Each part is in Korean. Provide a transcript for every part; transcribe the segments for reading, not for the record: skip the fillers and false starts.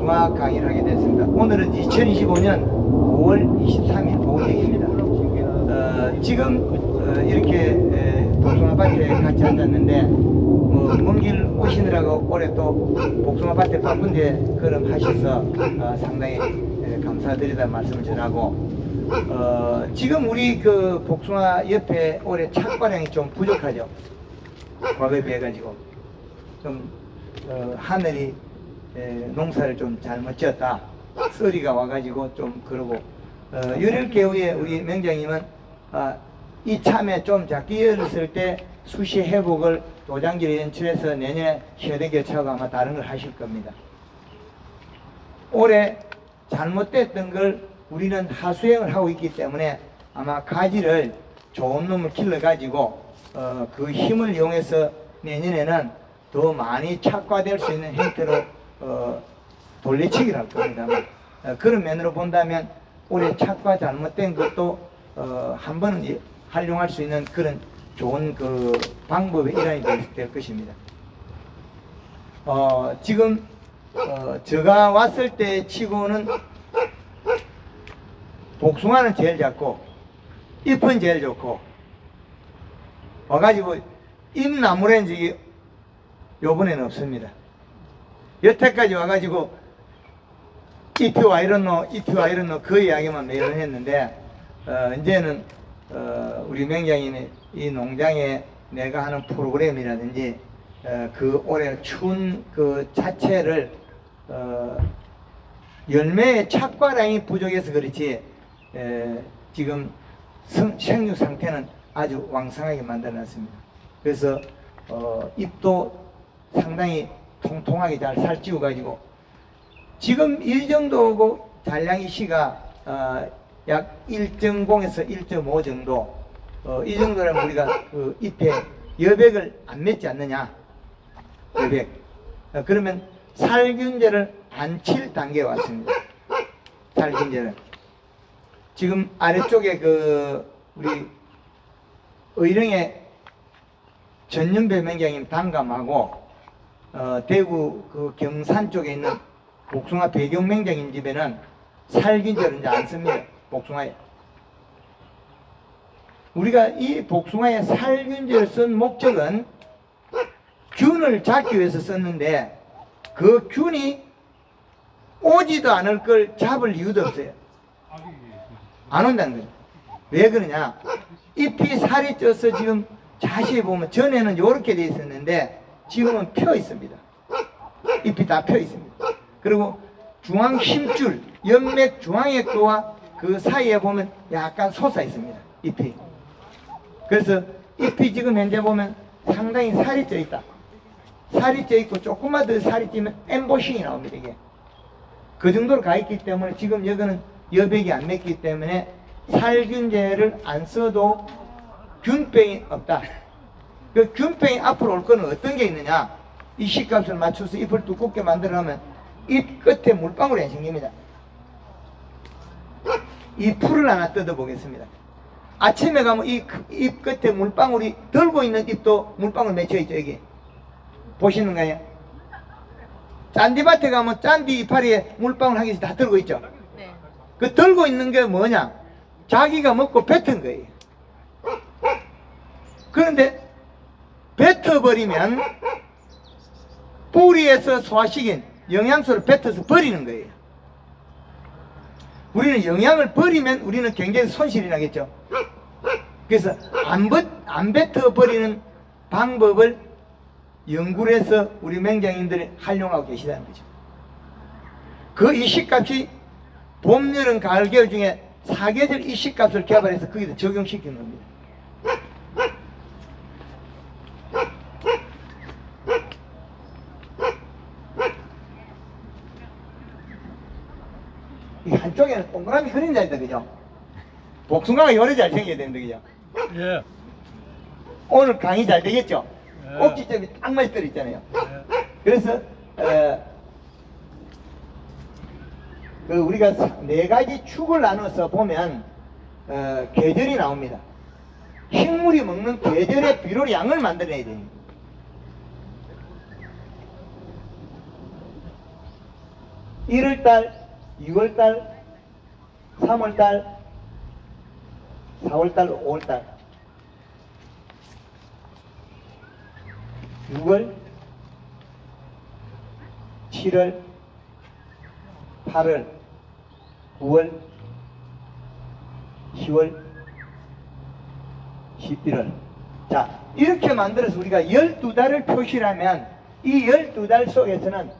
복숭아 강의를 하게 됐습니다. 오늘은 2025년 5월 23일 오후 얘기입니다. 지금 이렇게 복숭아밭에 같이 앉았는데 먼 길 오시느라고 올해 또 복숭아밭에 바쁜데 걸음하셔서 상당히 감사드리다 말씀을 전하고, 지금 우리 그 복숭아 옆에 올해 착과량이 좀 부족하죠. 과거에 비해 가지고 좀 하늘이 농사를 좀 잘못 지었다, 썰이가 와가지고 좀 그러고, 열흘개후에 우리 명장님은 이 참에 좀 작게 열었을 때 수시 회복을 도장지를 연출해서 내년에 현대 교차하고 아마 다른 걸 하실 겁니다. 올해 잘못됐던 걸 우리는 하수행을 하고 있기 때문에 아마 가지를 좋은 놈을 길러 가지고 그 힘을 이용해서 내년에는 더 많이 착과될 수 있는 형태로 돌려치기를 할 겁니다. 그런 면으로 본다면 올해 착과 잘못된 것도 한 번은 활용할 수 있는 그런 좋은 그 방법의 일환이 될 것입니다. 지금 제가 왔을 때 치고는 복숭아는 제일 작고 잎은 제일 좋고, 와가지고 잎나무렌지 요번에는 없습니다. 여태까지 와가지고 잎이 와 이렇노 잎이 와 이렇노 그 이야기만 매일 했는데, 이제는 우리 명장님이 이 농장에 내가 하는 프로그램이라든지 그 올해 추운 그 자체를 열매의 착과량이 부족해서 그렇지 지금 생육 상태는 아주 왕성하게 만들어놨습니다. 그래서 잎도 상당히 통통하게 잘 살찌워 가지고 지금 이 정도고 잔량이 시가 약 1.0에서 1.5 정도, 이 정도라면 우리가 그 잎에 여백을 안 맺지 않느냐, 여백. 그러면 살균제를 안 칠 단계에 왔습니다. 살균제를 지금 아래쪽에 그 우리 의령의 전윤배 명장님 단감하고 대구 그 경산 쪽에 있는 복숭아 배경 명장님 집에는 살균제를 이제 안 씁니다. 복숭아에. 우리가 이 복숭아에 살균제를 쓴 목적은 균을 잡기 위해서 썼는데 그 균이 오지도 않을 걸 잡을 이유도 없어요. 안 온다는 거죠. 왜 그러냐? 잎이 살이 쪄서 지금 자세히 보면 전에는 이렇게 돼 있었는데 지금은 펴 있습니다. 잎이 다 펴 있습니다. 그리고 중앙 힘줄, 연맥 중앙액도와 그 사이에 보면 약간 솟아 있습니다. 잎이. 그래서 잎이 지금 현재 보면 상당히 살이 쪄 있다. 살이 쪄 있고 조금만 더 살이 찌면 엠보싱이 나옵니다. 이게. 그 정도로 가 있기 때문에 지금 여기는 여백이 안 맺기 때문에 살균제를 안 써도 균병이 없다. 그 균병이 앞으로 올 거는 어떤 게 있느냐? 이 식값을 맞춰서 잎을 두껍게 만들어가면 잎 끝에 물방울이 안 생깁니다. 이 풀을 하나 뜯어 보겠습니다. 아침에 가면 이 잎 끝에 물방울이 들고 있는 잎도 물방울 맺혀 있죠. 여기 보시는가요? 짠디밭에 가면 짠디 이파리에 물방울 한 개씩 다 들고 있죠. 네. 그 들고 있는 게 뭐냐? 자기가 먹고 뱉은 거예요. 그런데 뱉어버리면 뿌리에서 소화시킨 영양소를 뱉어서 버리는 거예요. 우리는 영양을 버리면 우리는 굉장히 손실이 나겠죠. 그래서 안 뱉어버리는 방법을 연구를 해서 우리 맹장님들이 활용하고 계시다는 거죠. 그 이식값이 봄, 여름, 가을, 겨울 중에 4계절 이식값을 개발해서 거기다 적용시키는 겁니다. 이 한쪽에는 동그라미 그림자 있다, 그죠? 복숭아가 요리 잘 생겨야 되는데, 그죠? 예. 오늘 강의 잘 되겠죠? 예. 꼭지점이 딱 맞게 떨어 있잖아요. 예. 그래서 그 우리가 4가지 축을 나눠서 보면 계절이 나옵니다. 식물이 먹는 계절의 비료 양을 만들어내야 됩니다. 1월달, 2월달, 3월달, 4월달, 5월달, 6월, 7월, 8월, 9월, 10월, 11월. 자, 이렇게 만들어서 우리가 12달을 표시하면 이 12달 속에서는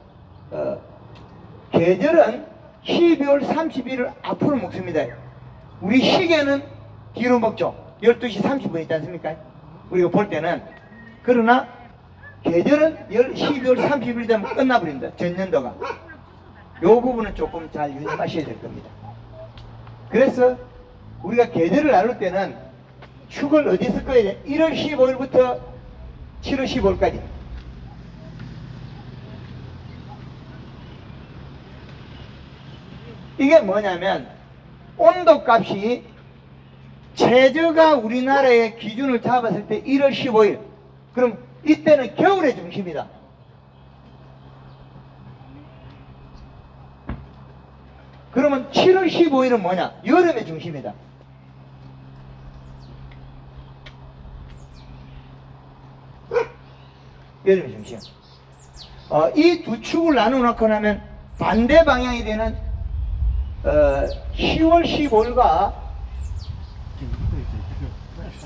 계절은 12월 31일 앞으로 먹습니다. 우리 시계는 뒤로 먹죠. 12시 30분 있지 않습니까? 우리가 볼 때는. 그러나 계절은 12월 30일 되면 끝나버립니다. 전년도가. 요 부분은 조금 잘 유념하셔야 될 겁니다. 그래서 우리가 계절을 나눌 때는 축을 어디서 꺼야 돼? 1월 15일부터 7월 15일까지. 이게 뭐냐면 온도값이 최저가 우리나라의 기준을 잡았을 때 1월 15일. 그럼 이때는 겨울의 중심이다. 그러면 7월 15일은 뭐냐? 여름의 중심이다. 여름의 중심. 이 두 축을 나눠놓고 나면 반대 방향이 되는 10월 15일과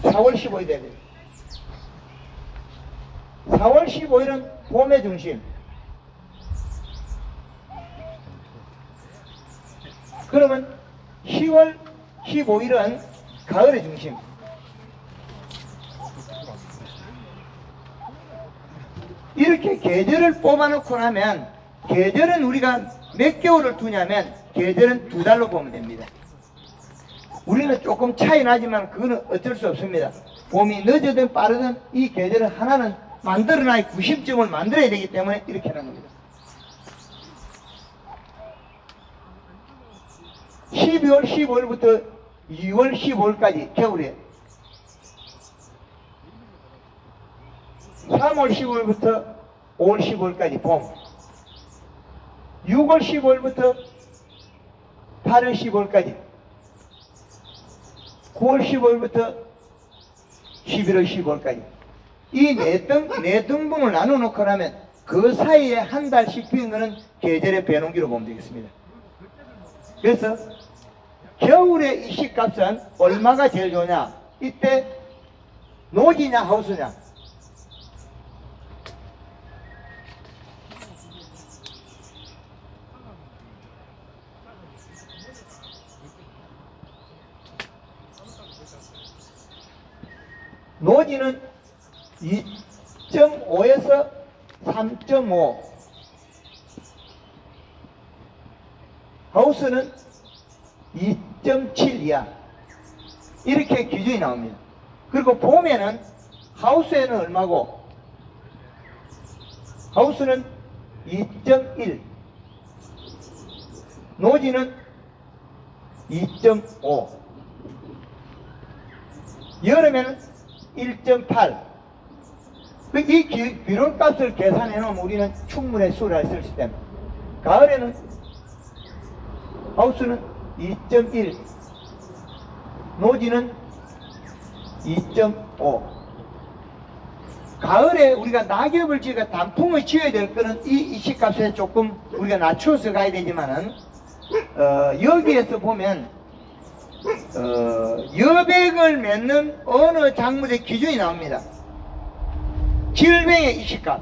4월 15일 됩니다. 4월 15일은 봄의 중심. 그러면 10월 15일은 가을의 중심. 이렇게 계절을 뽑아놓고 나면 계절은 우리가 몇 개월을 두냐면 계절은 2달로 보면 됩니다. 우리는 조금 차이 나지만 그거는 어쩔 수 없습니다. 봄이 늦어든 빠르든 이 계절은 하나는 만들어놔야 90점을 만들어야 되기 때문에 이렇게 하는 겁니다. 12월 15일부터 2월 15일까지 겨울이에요. 3월 15일부터 5월 15일까지 봄. 6월 15일부터 8월 15일까지. 9월 15일부터 11월 15일까지. 이 네 등분을 나눠 놓고 나면 그 사이에 한 달씩 비는 것은 계절의 변동기로 보면 되겠습니다. 그래서 겨울의 이 시값은 얼마가 제일 좋냐? 이때 노지냐 하우스냐? 노지는 2.5에서 3.5, 하우스는 2.7 이하. 이렇게 기준이 나옵니다. 그리고 봄에는 하우스에는 얼마고? 하우스는 2.1, 노지는 2.5, 여름에는 1.8. 이 비료값을 계산해 놓으면 우리는 충분히 수를 쓸 수 있습니다. 가을에는 하우스는 2.1, 노지는 2.5. 가을에 우리가 낙엽을 지어 단풍을 지어야 될 거는 이 시값에 조금 우리가 낮춰서 가야 되지만은 여기에서 보면 여백을 맺는 어느 작물의 기준이 나옵니다. 질병의 이시값.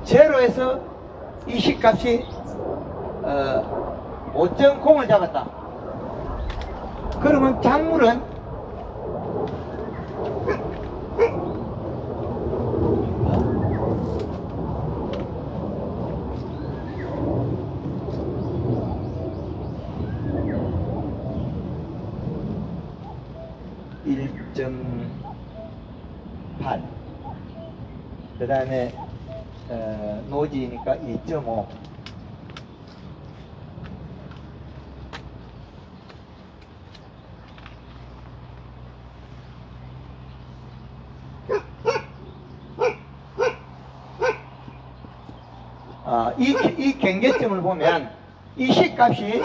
제로에서 이시값이 5.0을 잡았다. 그러면 작물은 1.8, 그 다음에 노지니까 2.5. 이 경계점을 보면 이 C값이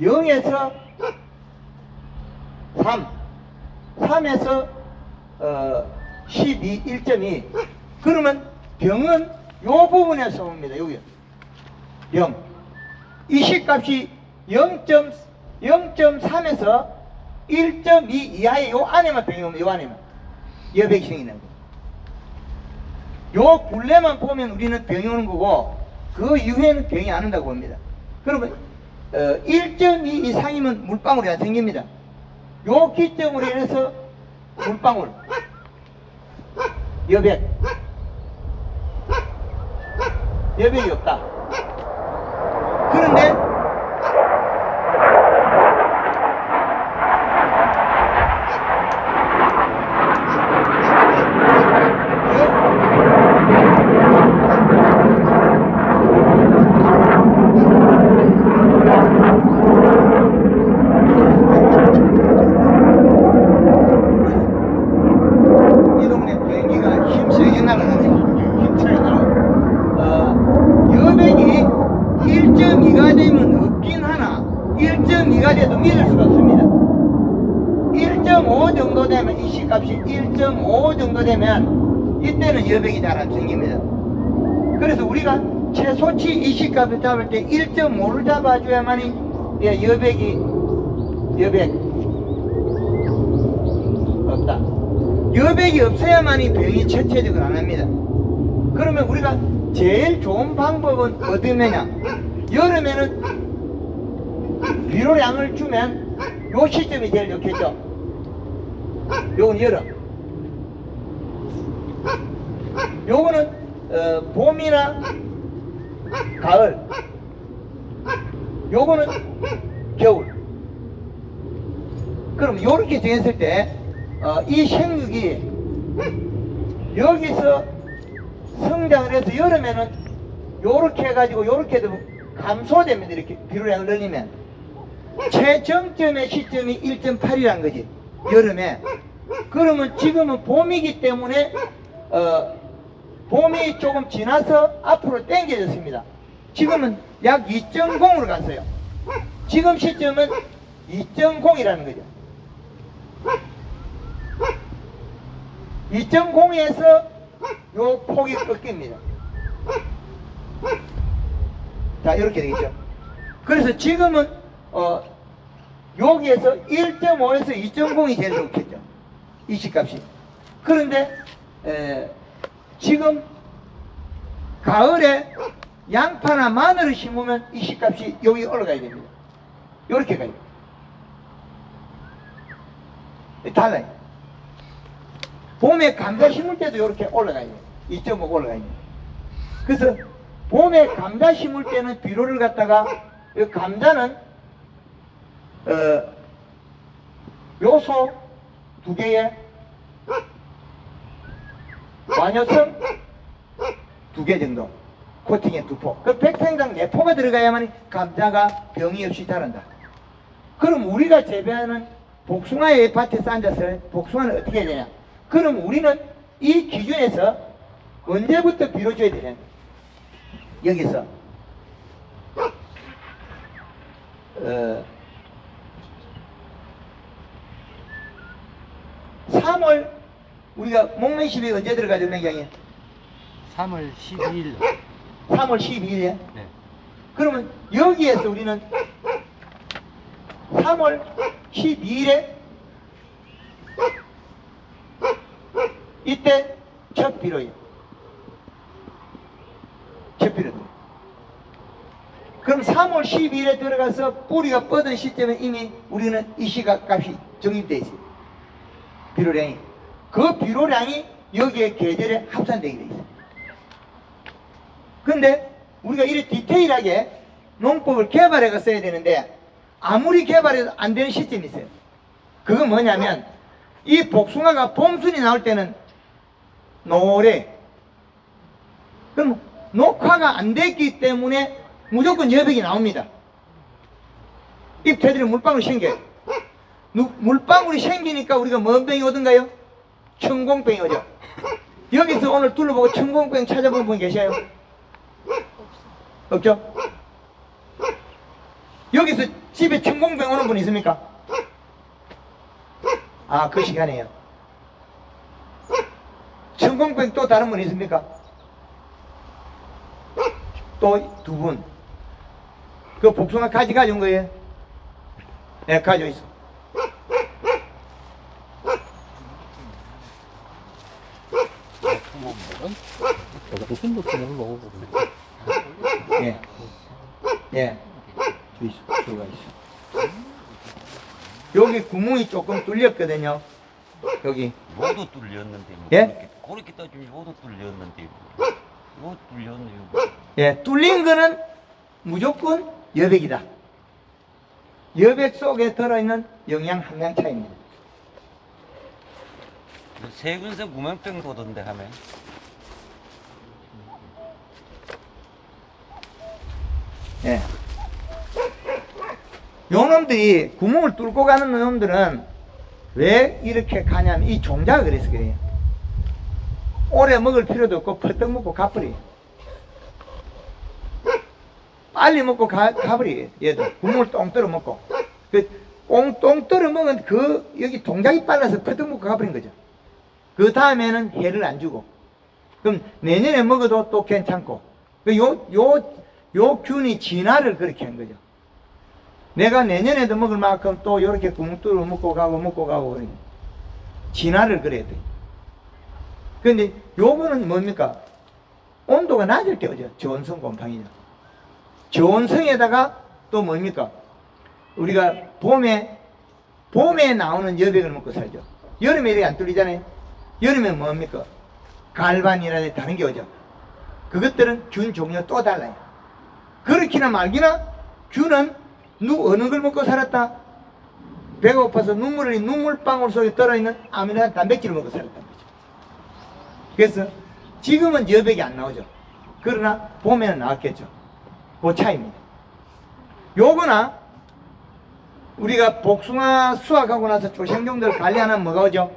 0에서 3, 3에서 12, 1.2. 그러면 병은 요 부분에서 옵니다. 여기 0. 이 C값이 0.3에서 1.2 이하의 요 안에만 병이 옵니다. 요 안에만 여백이 생기는 거. 요 굴레만 보면 우리는 병이 오는 거고 그 이후에는 병이 안 온다고 봅니다. 그러면 1.2 이상이면 물방울이 안 생깁니다. 요 기점으로 인해서 물방울, 여백이 없다. 그런데 이 동네 비행기가 힘세게 날아가서 힘차게 날아가서 여백이 1.2가 되면 없긴 하나 1.2가 돼도 믿을 수가 없습니다. 1.5 정도 되면 이 C값이 1.5 정도 되면 이때는 여백이 잘 안 생깁니다. 그래서 우리가 최소치 이 C값을 잡을 때 1.5를 잡아줘야만이 여백 없다. 여백이 없어야만이 병이 체체적으로 안 합니다. 그러면 우리가 제일 좋은 방법은 어디면야? 여름에는 비료량을 주면 요 시점이 제일 좋겠죠. 요건 여름. 요거는 봄이나 가을. 요거는 겨울. 그럼 요렇게 정했을 때 이 생육이 여기서 성장을 해서 여름에는 요렇게 해가지고 요렇게도 감소됩니다. 이렇게 비료량을 늘리면 최정점의 시점이 1.8이란 거지 여름에. 그러면 지금은 봄이기 때문에 봄이 조금 지나서 앞으로 당겨졌습니다. 지금은 약 2.0으로 갔어요. 지금 시점은 2.0이라는 거죠. 2.0에서 요 폭이 꺾입니다. 자, 이렇게 되겠죠. 그래서 지금은 여기에서 1.5에서 2.0이 제일 좋겠죠. 이 C값이. 그런데 지금 가을에 양파나 마늘을 심으면 이 C값이 여기 올라가야 됩니다. 이렇게 가요. 달라요. 봄에 감자 심을 때도 이렇게 올라가요. 2.5 올라가요. 그래서 봄에 감자 심을 때는 비료를 갖다가 이 감자는 요소 2개에 완효성 2개 정도, 코팅에 2포. 그 100평당 4포가 들어가야만 감자가 병이 없이 자란다. 그럼 우리가 재배하는 복숭아의 밭에서 앉아서 복숭아는 어떻게 해야 되냐? 그럼 우리는 이 기준에서 언제부터 비료 줘야 되냐? 여기서 3월 우리가 목매십이 언제 들어가죠, 냉장에? 3월 12일. 3월 12일에? 네. 그러면 여기에서 우리는 3월 12일에 이때 첫 비료예요. 첫 비료. 그럼 3월 12일에 들어가서 뿌리가 뻗은 시점에 이미 우리는 이 C값이 정립되어 있어요. 비료량이. 그 비료량이 여기에 계절에 합산되게 되어 있어요. 근데 우리가 이렇게 디테일하게 농법을 개발해가 써야 되는데 아무리 개발해도 안 되는 시점이 있어요. 그건 뭐냐면 이 복숭아가 봄순이 나올 때는 노래. 그럼 녹화가 안 됐기 때문에 무조건 여백이 나옵니다. 잎태들이 물방울이 생겨요. 물방울이 생기니까 우리가 뭔 병이 오던가요? 천공병이 오죠. 여기서 오늘 둘러보고 천공병 찾아본 분 계셔요? 없죠? 여기서 집에 천공병 오는 분 있습니까? 아, 그 시간이에요. 천공병 또 다른 분 있습니까? 또 두 분. 그 복숭아 가지 가져온 거예요? 네, 가져 있어. 무슨 도구를 먹어보고. 예. 예. 저 있어. 저가 있어. 여기 구멍이 조금 뚫렸거든요. 여기. 모두 뚫렸는데 뭐 예? 그렇게 따지면 모두 뚫렸는데 뭐 뚫렸네요. 예. 뚫린 거는 무조건 여백이다. 여백 속에 들어있는 영양 함량 차이입니다. 세균성 구명병 도던데 하면 예. 요 놈들이 구멍을 뚫고 가는 놈들은 왜 이렇게 가냐면 이 종자가 그래서 그래요. 오래 먹을 필요도 없고 퍼뜩 먹고 가버려요. 빨리 먹고 가버려요. 얘도 구멍을 똥 뚫어 먹고 똥 뚫어 먹은 그 여기 동작이 빨라서 퍼뜩 먹고 가버린 거죠. 그 다음에는 해를 안 주고 그럼 내년에 먹어도 또 괜찮고 요 균이 진화를 그렇게 한 거죠. 내가 내년에도 먹을 만큼 또 이렇게 구멍 뚫어 먹고 가고 진화를 그래야 돼. 근데 요거는 뭡니까? 온도가 낮을 때 오죠. 저온성 곰팡이죠. 저온성에다가 또 뭡니까? 우리가 봄에 나오는 여백을 먹고 살죠. 여름에 이렇게 안 뚫리잖아요. 여름에 뭡니까? 갈반이라든지 다른 게 오죠. 그것들은 균 종류가 또 달라요. 그렇기나 말기나 균은 어느 걸 먹고 살았다? 배가 고파서 눈물방울 속에 들어있는 아미노산 단백질을 먹고 살았다는 거죠. 그래서 지금은 여백이 안 나오죠. 그러나 봄에는 나왔겠죠. 그 차이입니다. 요거나 우리가 복숭아 수확하고 나서 조생종들 관리하는 뭐가 오죠?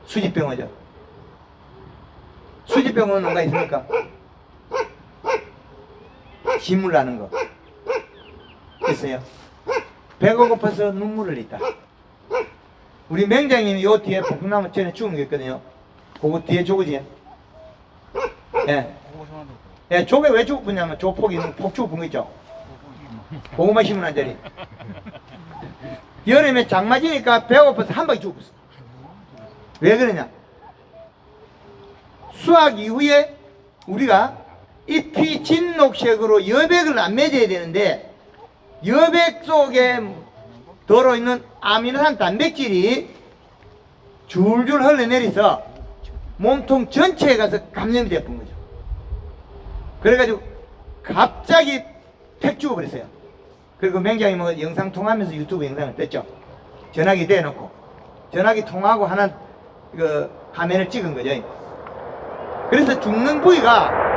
수지병 오죠. 수지병은 뭐가 있습니까? 지물 나는 거 있어요. 배가 고파서 눈물을 흘리다. 우리 맹장님이 요 뒤에 복숭아나무 전에 죽은 게 있거든요. 그거 뒤에 조그지? 예. 예, 조개 왜 죽었냐면 조폭이 폭 죽은 거 있죠. 고구마 심은 자리. 여름에 장 맞으니까 배가 고파서 한 방에 죽었어. 왜 그러냐? 수확 이후에 우리가 잎이 진녹색으로 여백을 안 맺어야 되는데 여백 속에 들어있는 아미노산 단백질이 줄줄 흘러내려서 몸통 전체에 가서 감염이 되어본 거죠. 그래가지고 갑자기 팩 죽어버렸어요. 그리고 맹장이 뭐 영상 통하면서 유튜브 영상을 떴죠. 전화기 대놓고 전화기 통하고 하는 그 화면을 찍은 거죠. 그래서 죽는 부위가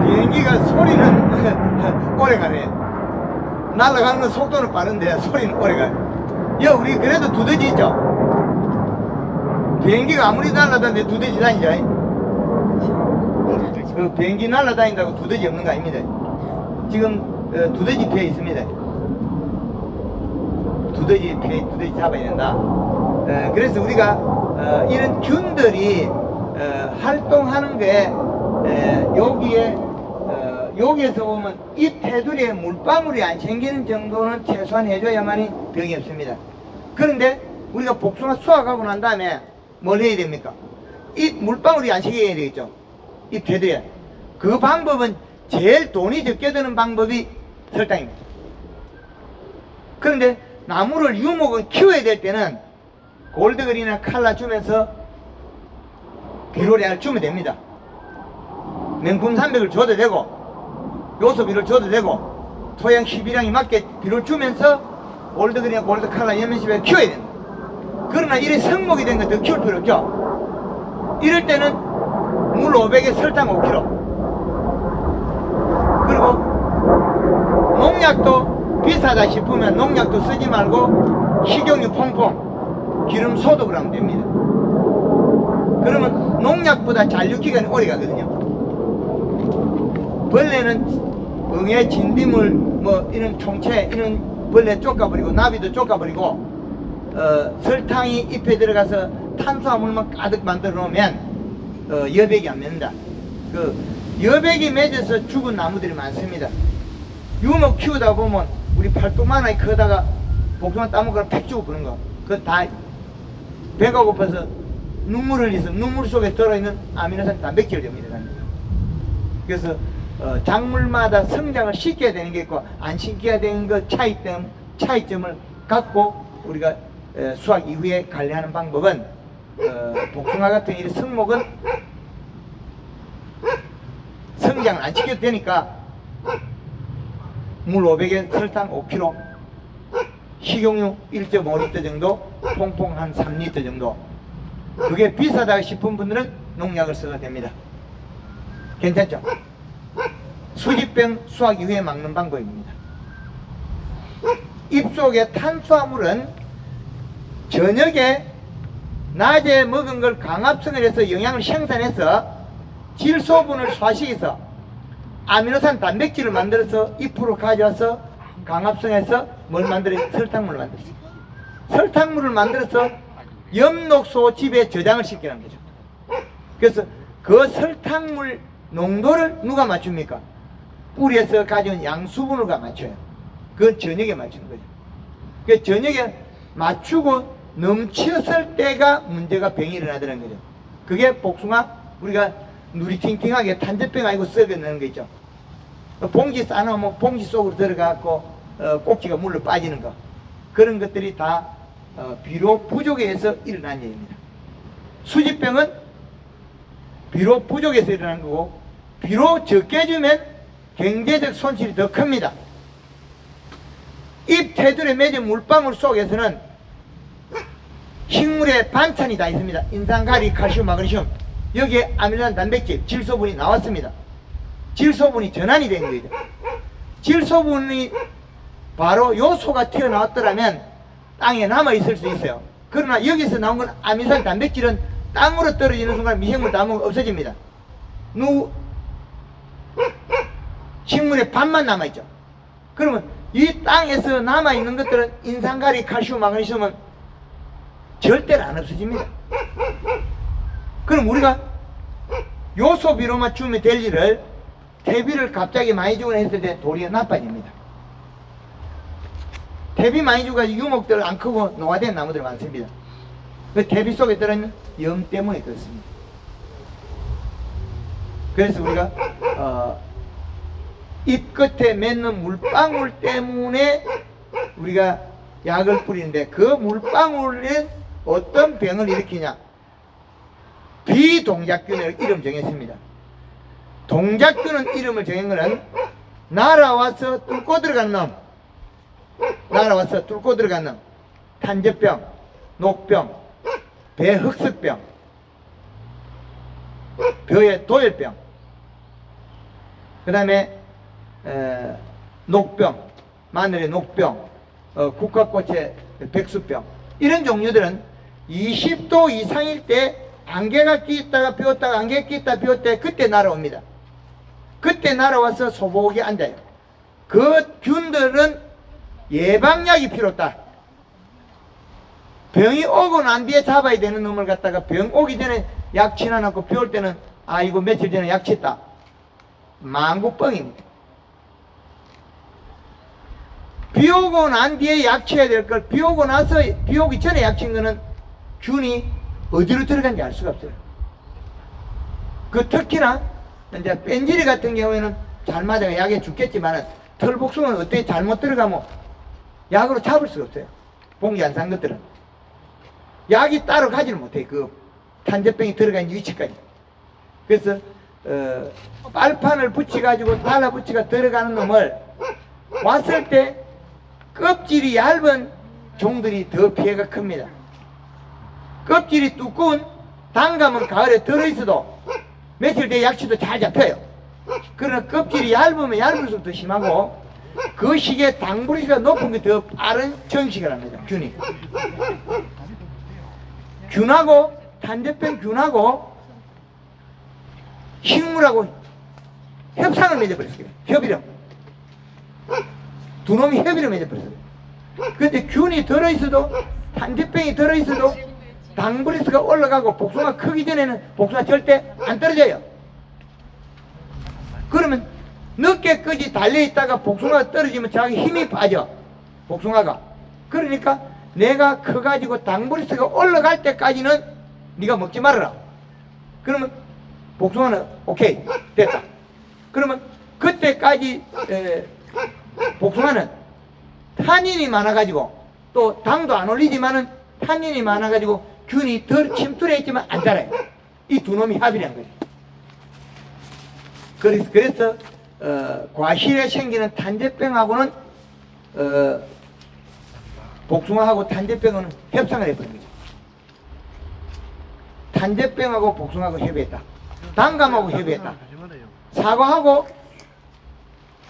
비행기가 소리는 오래가네. 날아가는 속도는 빠른데 소리는 오래가네. 야, 우리 그래도 두더지 있죠? 비행기가 아무리 날아다니는데 두더지 다니죠? 그 비행기 날아다닌다고 두더지 없는 거 아닙니다. 지금 두더지 피해 있습니다. 두더지 잡아야 된다. 그래서 우리가 이런 균들이 활동하는 게 여기에서 보면 이 테두리에 물방울이 안 생기는 정도는 최소한 해줘야만이 병이 없습니다. 그런데 우리가 복숭아 수확하고 난 다음에 뭘 해야 됩니까? 이 물방울이 안 생겨야 되겠죠. 입혀드려요. 그 방법은 제일 돈이 적게 드는 방법이 설탕입니다. 그런데 나무를 유목을 키워야 될 때는 골드그린이나 칼라 주면서 비료량을 주면 됩니다. 명품 300을 줘도 되고 요소비를 줘도 되고 토양 희비량에 맞게 비료를 주면서 골드그린이나 골드칼라 연면십에 키워야 됩니다. 그러나 이래 성목이 된 건 더 키울 필요 없죠. 이럴 때는 물 500에 설탕 5kg, 그리고 농약도 비싸다 싶으면 농약도 쓰지 말고 식용유 퐁퐁 기름 소독을 하면 됩니다. 그러면 농약보다 잔류기간이 오래 가거든요. 벌레는 응애, 진딧물, 뭐 이런 총체, 이런 벌레 쫓아버리고 나비도 쫓아버리고 설탕이 잎에 들어가서 탄수화물만 가득 만들어 놓으면 여백이 안 맺는다. 그 여백이 맺어서 죽은 나무들이 많습니다. 유목 키우다 보면 우리 팔뚝만하게 크다가 복숭아 따먹으라 팩 주고 그런 거, 그거 다 배가 고파서 눈물을 흘려서 눈물 속에 들어있는 아미노산 단백질을 됩니다. 그래서 작물마다 성장을 시켜야 되는 게 있고 안 시켜야 되는 것 차이점을 갖고 우리가 수확 이후에 관리하는 방법은 복숭아 같은 이 성목은 성장을 안 시켜도 되니까 물 500에 설탕 5kg, 식용유 1.5리터 정도, 퐁퐁 한 3리터 정도. 그게 비싸다 싶은 분들은 농약을 써도 됩니다. 괜찮죠? 수집병 수확 이후에 막는 방법입니다. 잎속의 탄수화물은 저녁에 낮에 먹은 걸 강압성을 해서 영양을 생산해서 질소분을 소화시켜서 아미노산 단백질을 만들어서 잎으로 가져와서 강압성해서 뭘 만들어요? 설탕물을 만들었어요. 설탕물을 만들어서 엽록소 집에 저장을 시키는 거죠. 그래서 그 설탕물 농도를 누가 맞춥니까? 뿌리에서 가져온 양수분을 맞춰요. 그건 저녁에 맞추는 거죠. 그 저녁에 맞추고 넘쳤을 때가 문제가 병이 일어나더라는 거죠. 그게 복숭아 우리가 누리팅팅하게 탄저병 아니고 썩어내는 거 있죠. 봉지 싸놓으면 봉지 속으로 들어가고 꼭지가 물로 빠지는 거, 그런 것들이 다 비료 부족에 의해서 일어난 일입니다. 수집병은 비료 부족에서 일어난 거고 비료 적게 주면 경제적 손실이 더 큽니다. 잎 테두리에 맺은 물방울 속에서는 식물의 반찬이 다 있습니다. 인산가리, 칼슘, 마그네슘, 여기에 아미노산 단백질, 질소분이 나왔습니다. 질소분이 전환이 된 거죠. 질소분이 바로 요소가 튀어나왔더라면 땅에 남아있을 수 있어요. 그러나 여기서 나온 건 아미노산 단백질은 땅으로 떨어지는 순간 미생물 다 먹으면 없어집니다. 식물의 반만 남아있죠. 그러면 이 땅에서 남아있는 것들은 인산가리, 칼슘, 마그네슘은 절대로 안 없어집니다. 그럼 우리가 요소비로만 주면 될 일을 퇴비를 갑자기 많이 주거나 했을 때 도리어 나빠집니다. 퇴비 많이 주고 유목들 안 크고 노화된 나무들 많습니다. 그 퇴비 속에 들어있는 염 때문에 그렇습니다. 그래서 우리가 잎 끝에 맺는 물방울 때문에 우리가 약을 뿌리는데 그 물방울에 어떤 병을 일으키냐? 비동작균을 이름 정했습니다. 동작균은 이름을 정한 것은 날아와서 뚫고 들어가는 놈, 날아와서 뚫고 들어가는 놈, 탄저병, 녹병, 배흑석병, 벼의 도열병, 그 다음에 녹병, 마늘의 녹병, 국화꽃의 백수병, 이런 종류들은 20도 이상일 때 안개가 끼있다가 비었다가 안개 끼있다 비었다 그때 날아옵니다. 그때 날아와서 소복에 앉아요. 그 균들은 예방약이 필요 없다. 병이 오고 난 뒤에 잡아야 되는 놈을 갖다가 병 오기 전에 약 치놔놓고 비 올 때는 아 이거 며칠 전에 약 쳤다. 망구뻥입니다. 비 오고 난 뒤에 약 쳐야 될 걸 비 오고 나서 비 오기 전에 약 친 거는 균이 어디로 들어간지 알 수가 없어요. 그 특히나 이제 뺀질이 같은 경우에는 잘 맞아가 약에 죽겠지만은 털복숭아는 어떻게 잘못 들어가면 약으로 잡을 수가 없어요. 봉지 안 산 것들은 약이 따로 가지를 못해. 그 탄저병이 들어가 있는 위치까지. 그래서 빨판을 붙여가지고 달라붙이가 들어가는 놈을 왔을 때 껍질이 얇은 종들이 더 피해가 큽니다. 껍질이 두꺼운 단감은 가을에 들어있어도 며칠 뒤에 약치도 잘 잡혀요. 그러나 껍질이 얇으면 얇을수록 더 심하고 그 시기에 당부리가 높은 게 더 빠른 정식을 합니다. 균이. 균하고 탄저병 균하고 식물하고 협상을 맺어버렸어요. 협의령. 두 놈이 협의를 맺어버렸어요. 근데 균이 들어있어도 탄저병이 들어있어도 당브리스가 올라가고 복숭아 크기 전에는 복숭아 절대 안 떨어져요. 그러면 늦게까지 달려있다가 복숭아가 떨어지면 자기 힘이 빠져. 복숭아가. 그러니까 내가 커가지고 당브리스가 올라갈 때까지는 네가 먹지 말아라. 그러면 복숭아는 오케이 됐다. 그러면 그때까지 복숭아는 탄닌이 많아가지고 또 당도 안 올리지만은 탄닌이 많아가지고 균이 덜 침투해 있지만 안 자라요. 이 두 놈이 합의란 거죠. 그래서 과실에 생기는 탄저병하고는 복숭아하고 탄저병은 협상을 해버린 거죠. 탄저병하고 복숭아하고 협의했다. 단감하고 협의했다. 사과하고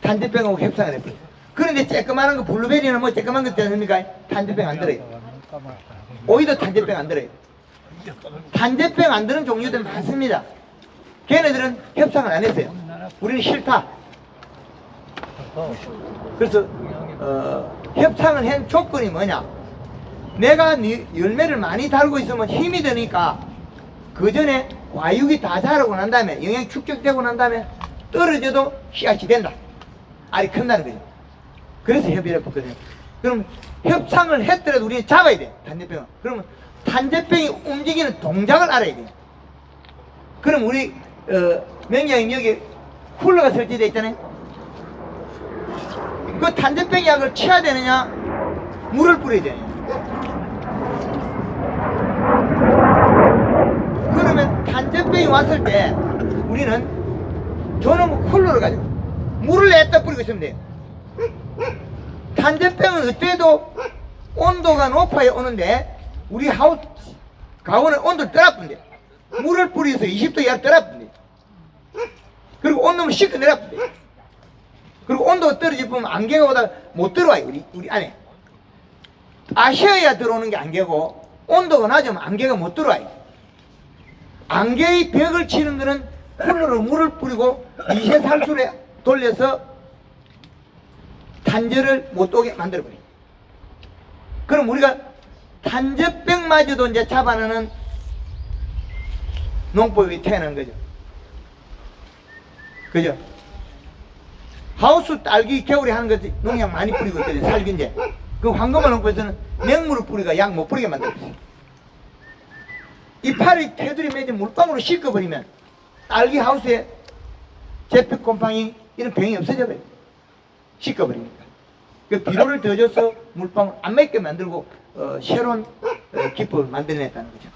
탄저병하고 협상을 해버린 거죠. 그런데 쬐끄만한 거 블루베리는 뭐 쬐끄만 거 있습니까? 탄저병 안 들어요. 오이도 탄저병 안 들어요. 탄저병 안 드는 종류들 많습니다. 걔네들은 협상을 안 했어요. 우리는 싫다. 그래서 협상을 한 조건이 뭐냐? 내가 열매를 많이 달고 있으면 힘이 드니까 그 전에 과육이 다 자라고 난 다음에 영양이 축적되고 난 다음에 떨어져도 씨앗이 된다. 알이 큰다는 거죠. 그래서 협의를 했거든요. 그럼 협상을 했더라도 우리는 잡아야 돼. 탄저병은. 그러면 탄저병이 움직이는 동작을 알아야 돼요. 그럼 우리 명량님 여기 쿨러가 설치되어 있잖아요. 그 탄저병 약을 쳐야 되느냐 물을 뿌려야 되느냐. 그러면 탄저병이 왔을 때 우리는 저는 쿨러를 가지고 물을 냈다 뿌리고 있으면 돼요. 탄저병은 어때도 온도가 높아야 오는데 우리 하우스 가온은 온도를 떨어붙는데 물을 뿌려서 20도 이하로 떨어붙는데 그리고 온도를 씻고 내려붙는데 그리고 온도가 떨어지면 안개가 오다가 못 들어와요. 우리 안에 아셔야 들어오는 게 안개고 온도가 낮으면 안개가 못 들어와요. 안개의 벽을 치는 거는 쿨러로 물을 뿌리고 미세살수에 돌려서 탄저를 못 오게 만들어버려요. 그럼 우리가 탄저병마저도 이제 잡아내는 농법이 태어난 거죠. 그죠? 하우스 딸기 겨울에 하는 거지 농약 많이 뿌리고 있거든요. 살균제. 그 황금알 농법에서는 맹물을 뿌리가 약 못 뿌리게 만들었어요. 이파리 테두리 맺은 물방울로 씻어버리면 딸기 하우스에 제피 곰팡이 이런 병이 없어져버려요. 씻어버리니까. 그 비료를 더 줘서 물방울 안 맺게 만들고 새로운 기법을 만들어냈다는 거죠.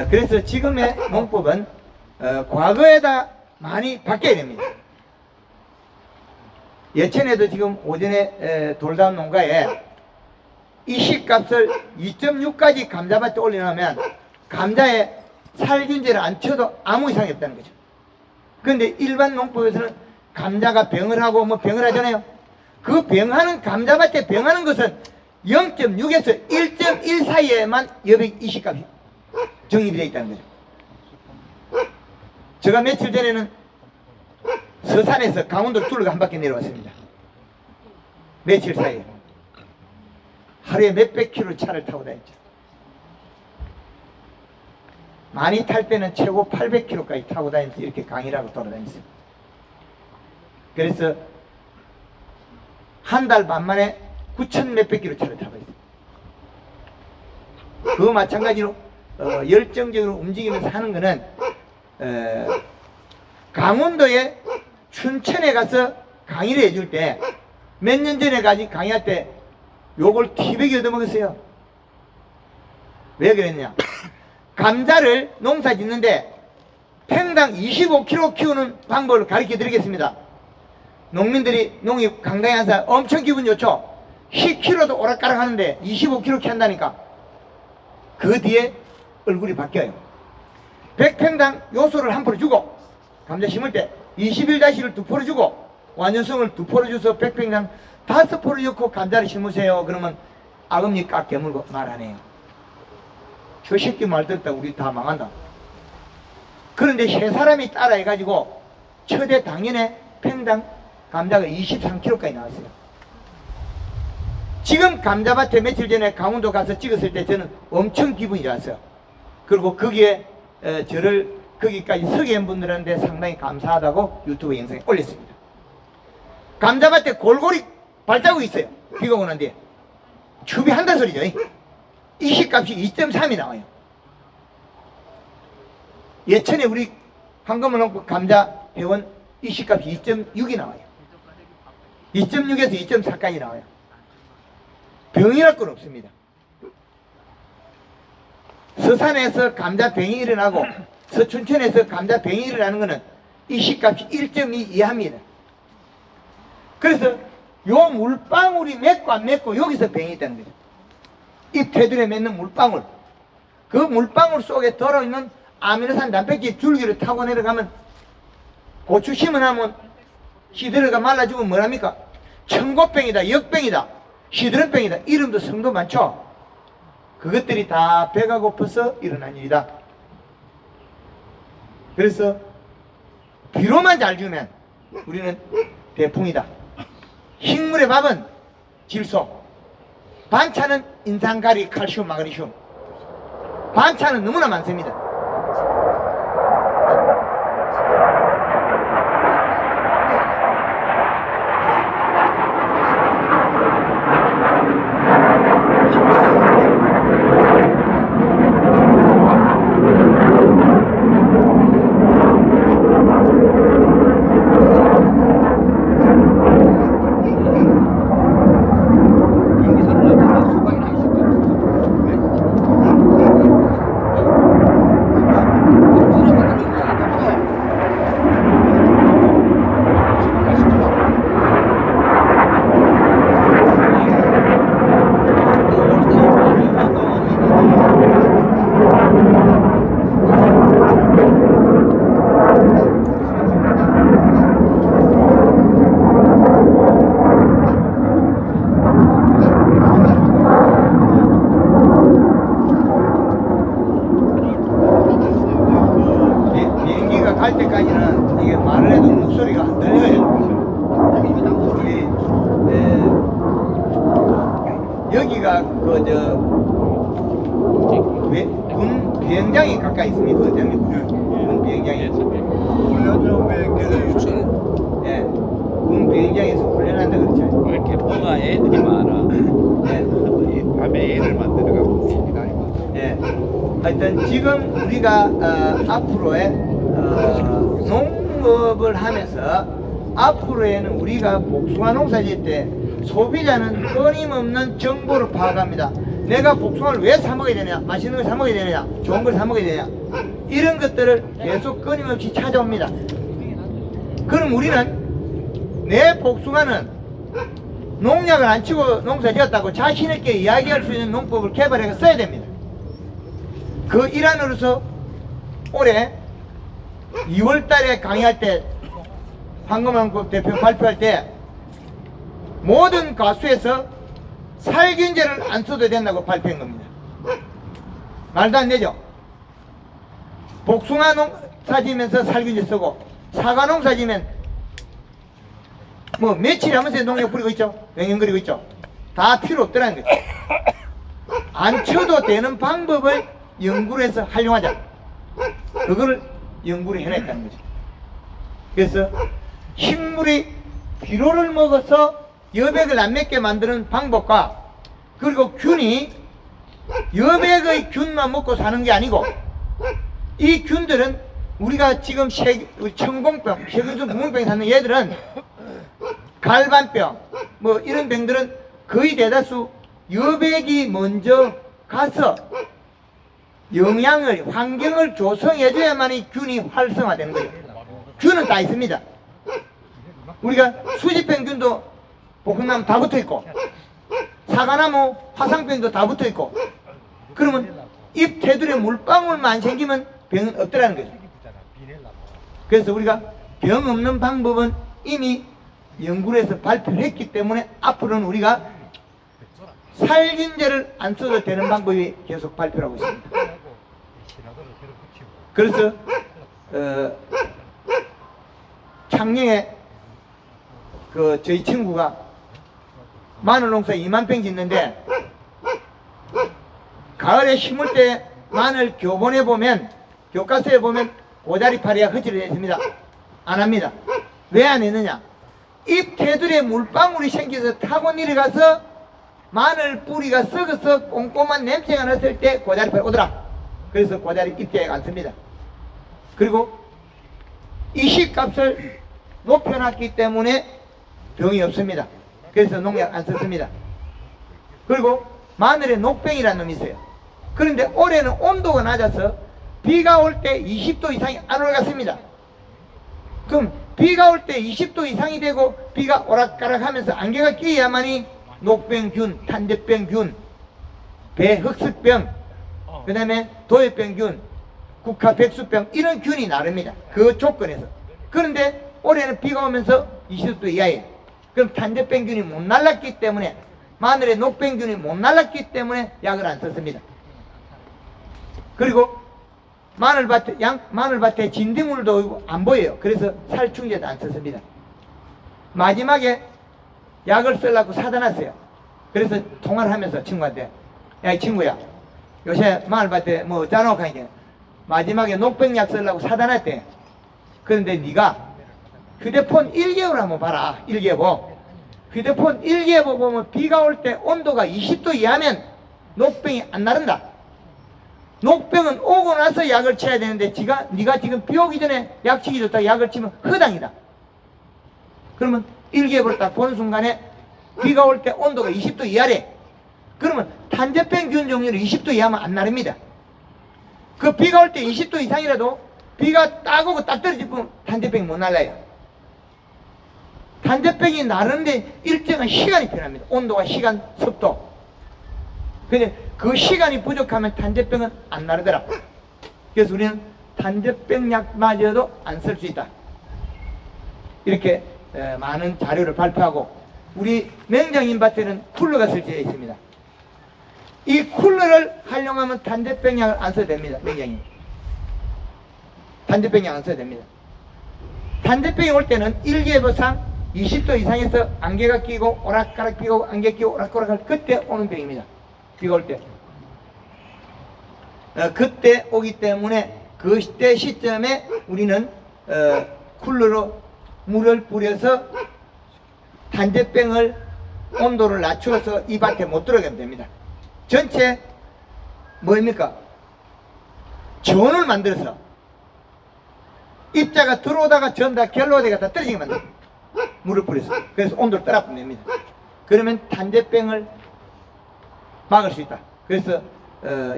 그래서 지금의 농법은 과거에다 많이 바뀌어야 됩니다. 예천에도 지금 오전에 돌담 농가에 이식값을 2.6까지 감자밭에 올려놓으면 감자에 살균제를 안 쳐도 아무 이상이 없다는 거죠. 그런데 일반 농법에서는 감자가 병을 하고 뭐 병을 하잖아요. 그 병하는 감자밭에 병하는 것은 0.6에서 1.1 사이에만 여백 이식값이 정립이 되어 있다는 거죠. 제가 며칠 전에는 서산에서 강원도를 둘러가 한 바퀴 내려왔습니다. 며칠 사이에 하루에 몇백 킬로 차를 타고 다녔죠. 많이 탈 때는 최고 800km까지 타고 다니면서 이렇게 강의라고 돌아다녔어요. 그래서 한 달 반 만에 9천 몇백 킬로 차를 타고 있어요. 그거 마찬가지로 열정적으로 움직이면서 하는 거는 강원도에 춘천에 가서 강의를 해줄 때 몇 년 전에 강의할 때 요걸 티백이 얻어먹었어요. 왜 그랬냐? 감자를 농사 짓는데 평당 25kg 키우는 방법을 가르쳐 드리겠습니다. 농민들이 농입 강당에 앉아서 엄청 기분 좋죠? 10kg도 오락가락 하는데 25kg 키한다니까. 그 뒤에 얼굴이 바뀌어요. 100평당 요소를 한 포를 주고, 감자 심을 때 21-를 2포를 주고, 완전성을 2포를 줘서 100평당 5포를 넣고 감자를 심으세요. 그러면 아금니 깍 깨물고 말 안 해요. 저 새끼 말 듣다 우리 다 망한다. 그런데 세 사람이 따라 해가지고 최대 당년에 평당 감자가 23kg까지 나왔어요. 지금 감자밭에 며칠 전에 강원도 가서 찍었을 때 저는 엄청 기분이 좋았어요. 그리고 거기에 저를 거기까지 서게 한 분들한테 상당히 감사하다고 유튜브 영상에 올렸습니다. 감자밭에 골고루 발자국이 있어요. 비가 오는 뒤에 추비한다 소리죠. 이식값이 2.3이 나와요. 예천에 우리 황금을 넣고 감자 회원 이식값이 2.6이 나와요. 2.6에서 2.4까지 나와요. 병이랄 건 없습니다. 서산에서 감자 병이 일어나고 서춘천에서 감자 병이 일어나는 것은 이식값이 1.2 이하입니다. 그래서 요 물방울이 맺고 안 맺고 여기서 병이 있다는 거죠. 이 테두리에 맺는 물방울, 그 물방울 속에 들어있는 아미노산 단백질 줄기를 타고 내려가면 고추 심어놓으면 시들어가 말라 죽으면 뭐랍니까? 청고병이다, 역병이다, 시드름병이다. 이름도 성도 많죠. 그것들이 다 배가 고파서 일어난 일이다. 그래서 비료만 잘 주면 우리는 대풍이다. 식물의 밥은 질소, 반찬은 인산가리, 칼슘, 마그네슘. 반찬은 너무나 많습니다. 갈 때까지는 이게 말을 해도 목소리가 안 들려요. 여기가 군 비행장이 가까이 있습니다. 군 비행장이. 예, 군 비행장에서 훈련한다 그렇죠. 왜 이렇게 뭐가 애들이 많아? 예. 밤에 애를 만들어가고 있습니다. 예. 하여튼 지금 우리가 앞으로의 농업을 하면서 앞으로에는 우리가 복숭아 농사 지을 때 소비자는 끊임없는 정보를 파악합니다. 내가 복숭아를 왜 사 먹어야 되냐, 맛있는 걸 사 먹어야 되냐, 좋은 걸 사 먹어야 되냐, 이런 것들을 계속 끊임없이 찾아옵니다. 그럼 우리는 내 복숭아는 농약을 안 치고 농사 지었다고 자신있게 이야기할 수 있는 농법을 개발해 써야 됩니다. 그 일환으로서 올해 2월 달에 강의할 때 황금왕국 대표 발표할 때 모든 가수에서 살균제를 안 써도 된다고 발표한 겁니다. 말도 안 되죠. 복숭아 농사 지면서 살균제 쓰고 사과 농사 지면 뭐 며칠 하면서 농약 뿌리고 있죠. 맹행거리고 있죠. 다 필요 없더라는 거죠. 안 쳐도 되는 방법을 연구를 해서 활용하자. 그거를 연구를 해냈다는 거죠. 그래서 식물이 비료를 먹어서 여백을 안 맺게 만드는 방법과 그리고 균이 여백의 균만 먹고 사는 게 아니고 이 균들은 우리가 지금 우리 청공병, 세균성 구멍병 사는 얘들은 갈반병, 뭐 이런 병들은 거의 대다수 여백이 먼저 가서 영양을, 환경을 조성해줘야만 이 균이 활성화되는 거예요. 균은 다 있습니다. 우리가 수지병균도 볶음나무 다 붙어있고, 사과나무, 화상병도 다 붙어있고, 그러면 잎 테두리에 물방울만 생기면 병은 없더라는 거죠. 그래서 우리가 병 없는 방법은 이미 연구를 해서 발표를 했기 때문에 앞으로는 우리가 살균제를 안 써도 되는 방법이 계속 발표를 하고 있습니다. 그래서 작년에 저희 친구가 마늘 농사 2만 평 짓는데 가을에 심을 때 마늘 교본에 보면, 교과서에 보면 고자리파리가 흐지를 했습니다. 안 합니다. 왜 안 했느냐? 잎 테두리에 물방울이 생겨서 타고 내려가서 마늘 뿌리가 썩어서 꼼꼼한 냄새가 났을 때 고자리파리 오더라. 그래서 고자리 잎대에 안 씁니다. 그리고 이식값을 높여놨기 때문에 병이 없습니다. 그래서 농약 안 썼습니다. 그리고 마늘에 녹병이라는 놈이 있어요. 그런데 올해는 온도가 낮아서 비가 올 때 20도 이상이 안 올라갔습니다. 그럼 비가 올 때 20도 이상이 되고 비가 오락가락 하면서 안개가 끼어야만이 녹병균, 탄저병균, 배흑습병, 그 다음에 도열병균, 국화백수병 이런 균이 나릅니다. 그 조건에서. 그런데 올해는 비가 오면서 20도 이하예요. 그럼 탄저병균이 못 날랐기 때문에, 마늘에 녹병균이 못 날랐기 때문에 약을 안 썼습니다. 그리고 마늘밭에 진딧물도 안 보여요. 그래서 살충제도 안 썼습니다. 마지막에 약을 쓰려고 사다 놨어요. 그래서 통화를 하면서 친구한테, 야, 이 친구야, 요새 마늘밭에 뭐 어쩌노 하니까 마지막에 녹병약 쓰려고 사다 놨대. 그런데 네가 휴대폰 일기예보를 한번 봐라. 일기예보. 휴대폰 일기예보 보면 비가 올 때 온도가 20도 이하면 녹병이 안 나른다. 녹병은 오고 나서 약을 쳐야 되는데 네가 지금 비 오기 전에 약 치기 좋다 약을 치면 허당이다. 그러면 일기예보를 딱 보는 순간에 비가 올 때 온도가 20도 이하래. 그러면 탄저병균 종류는 20도 이하면 안 나릅니다. 그 비가 올 때 20도 이상이라도 비가 딱 오고 딱 떨어지면 탄저병이 못 날라요. 탄저병이 나르는데 일정한 시간이 필요합니다. 온도와 시간, 습도. 근데 그 시간이 부족하면 탄저병은 안 나르더라. 그래서 우리는 탄저병약마저도 안 쓸 수 있다. 이렇게 많은 자료를 발표하고, 우리 맹장인 밭에는 쿨러가 설치되어 있습니다. 이 쿨러를 활용하면 탄저병약을 안 써도 됩니다. 맹장인. 탄저병약 안 써도 됩니다. 탄저병이 올 때는 일기예보상 20도 이상에서 안개가 끼고 오락가락 끼고 안개 끼고 오락가락 할 그때 오는 병입니다. 비가 올 때. 그때 오기 때문에 그때 시점에 우리는 쿨러로 물을 뿌려서 탄저병을 온도를 낮추어서 이 밭에 못 들어가게 됩니다. 전체 뭐입니까? 전을 만들어서 입자가 들어오다가 전 다 결로대가 다 떨어지게 만듭니다. 물을 뿌려서. 그래서 온도를 떨어뜨리면 됩니다. 그러면 탄저병을 막을 수 있다. 그래서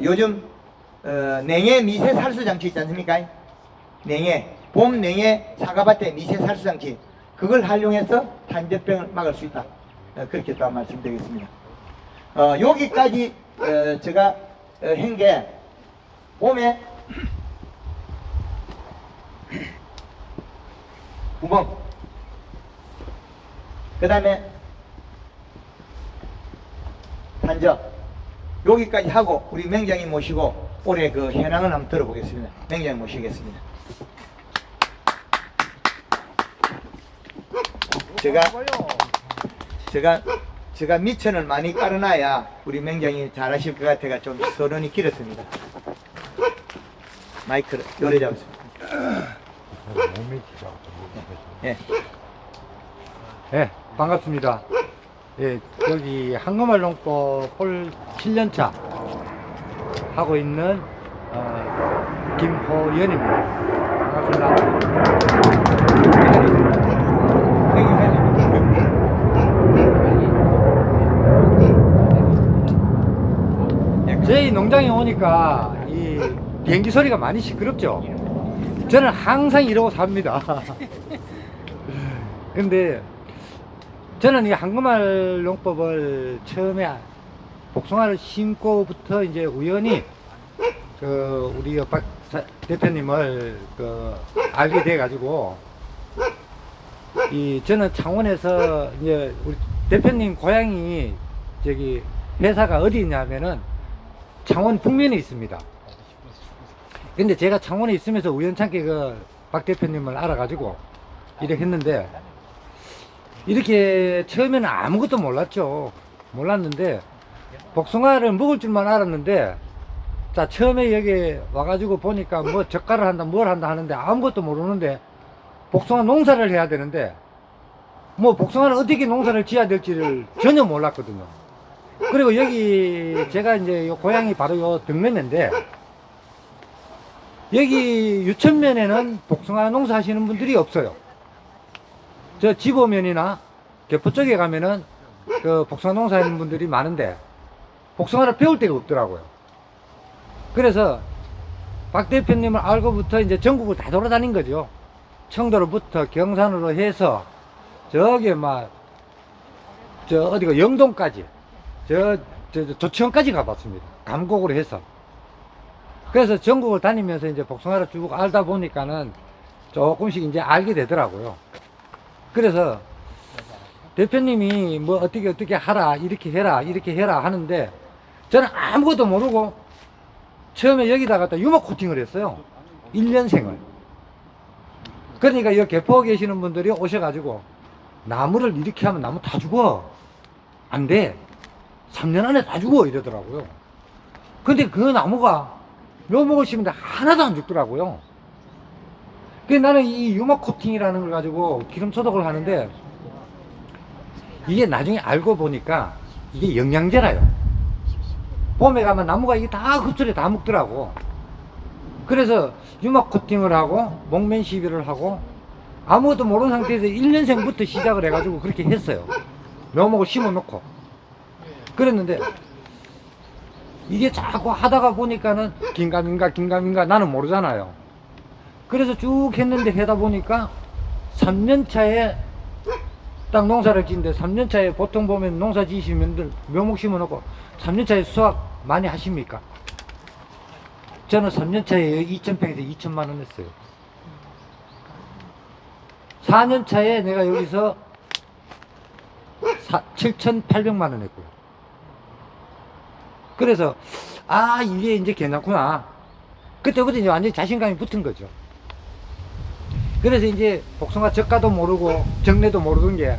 요즘 냉해 미세 살수 장치 있지 않습니까? 냉해, 봄 냉해 사과밭에 미세 살수 장치, 그걸 활용해서 탄저병을 막을 수 있다. 그렇게 또 말씀드리겠습니다. 여기까지 제가 한 게 봄에 구멍, 그 다음에 탄저, 여기까지 하고 우리 맹장님 모시고 올해 그 현황을 한번 들어보겠습니다. 맹장님 모시겠습니다. 제가 미천을 많이 깔아놔야 우리 맹장이 잘하실 것 같아가 좀 서론이 길었습니다. 마이크를 요래 잡았습니다. 예. 네, 반갑습니다. 예, 여기 한금알 농법 홀 7년차 하고 있는 김호연입니다. 반갑습니다. 저희 농장에 오니까 이 비행기 소리가 많이 시끄럽죠. 저는 항상 이러고 삽니다. 근데 저는 이 한금알 농법을 처음에 복숭아를 심고부터 이제 우연히 우리 박 대표님을 알게 돼 가지고 저는 창원에서 이제 우리 대표님 고향이 저기 회사가 어디 있냐면은 창원 북면에 있습니다. 근데 제가 창원에 있으면서 우연찮게 박 대표님을 알아가지고 이렇게 했는데, 이렇게 처음에는 아무것도 몰랐는데 복숭아를 먹을 줄만 알았는데, 자 처음에 여기 와가지고 보니까 뭐 젓갈을 한다 뭘 한다 하는데 아무것도 모르는데 복숭아 농사를 해야 되는데 뭐 복숭아를 어떻게 농사를 지어야 될지를 전혀 몰랐거든요. 그리고 여기 제가 이제 요 고향이 바로 요 덕면인데, 여기 유천면에는 복숭아 농사 하시는 분들이 없어요. 저 지보면이나 개포 쪽에 가면은 복숭아 농사 하는 분들이 많은데 복숭아를 배울 데가 없더라고요. 그래서 박 대표님을 알고부터 이제 전국을 다 돌아다닌 거죠. 청도로부터 경산으로 해서 저기 어디가 영동까지 조치원까지 가봤습니다. 감곡으로 해서. 그래서 전국을 다니면서 이제 복숭아를 쭉 알다 보니까는 조금씩 이제 알게 되더라고요. 그래서 대표님이 뭐 어떻게 하라, 이렇게 해라 하는데 저는 아무것도 모르고 처음에 여기다 갖다 유목 코팅을 했어요. 1년생을. 그러니까 이 개포 계시는 분들이 오셔가지고 나무를 이렇게 하면 나무 다 죽어. 안 돼. 3년 안에 다 죽어. 이러더라고요. 근데 그 나무가 묘목을 심는데 하나도 안 죽더라고요. 그래서 나는 이 유목 코팅이라는 걸 가지고 기름 소독을 하는데, 이게 나중에 알고 보니까 이게 영양제라요. 봄에 가면 나무가 이게 다 흡수를 다 먹더라고. 그래서 유목 코팅을 하고 목면 시비를 하고 아무것도 모르는 상태에서 1년생부터 시작을 해가지고 그렇게 했어요. 묘목을 심어 놓고 그랬는데, 이게 자꾸 하다가 보니까는 긴가민가 나는 모르잖아요. 그래서 쭉 했는데 하다 보니까 3년차에 딱 농사를 짓는데, 3년차에 보통 보면 농사 지으시면 묘목 심어 놓고 3년차에 수확 많이 하십니까? 저는 3년차에 2,000평에서 2천만 원 했어요. 4년차에 내가 여기서 7,800만 원 했고요. 그래서 이게 이제 괜찮구나. 그때부터 이제 완전히 자신감이 붙은 거죠. 그래서 이제 복숭아 저가도 모르고 정례도 모르던 게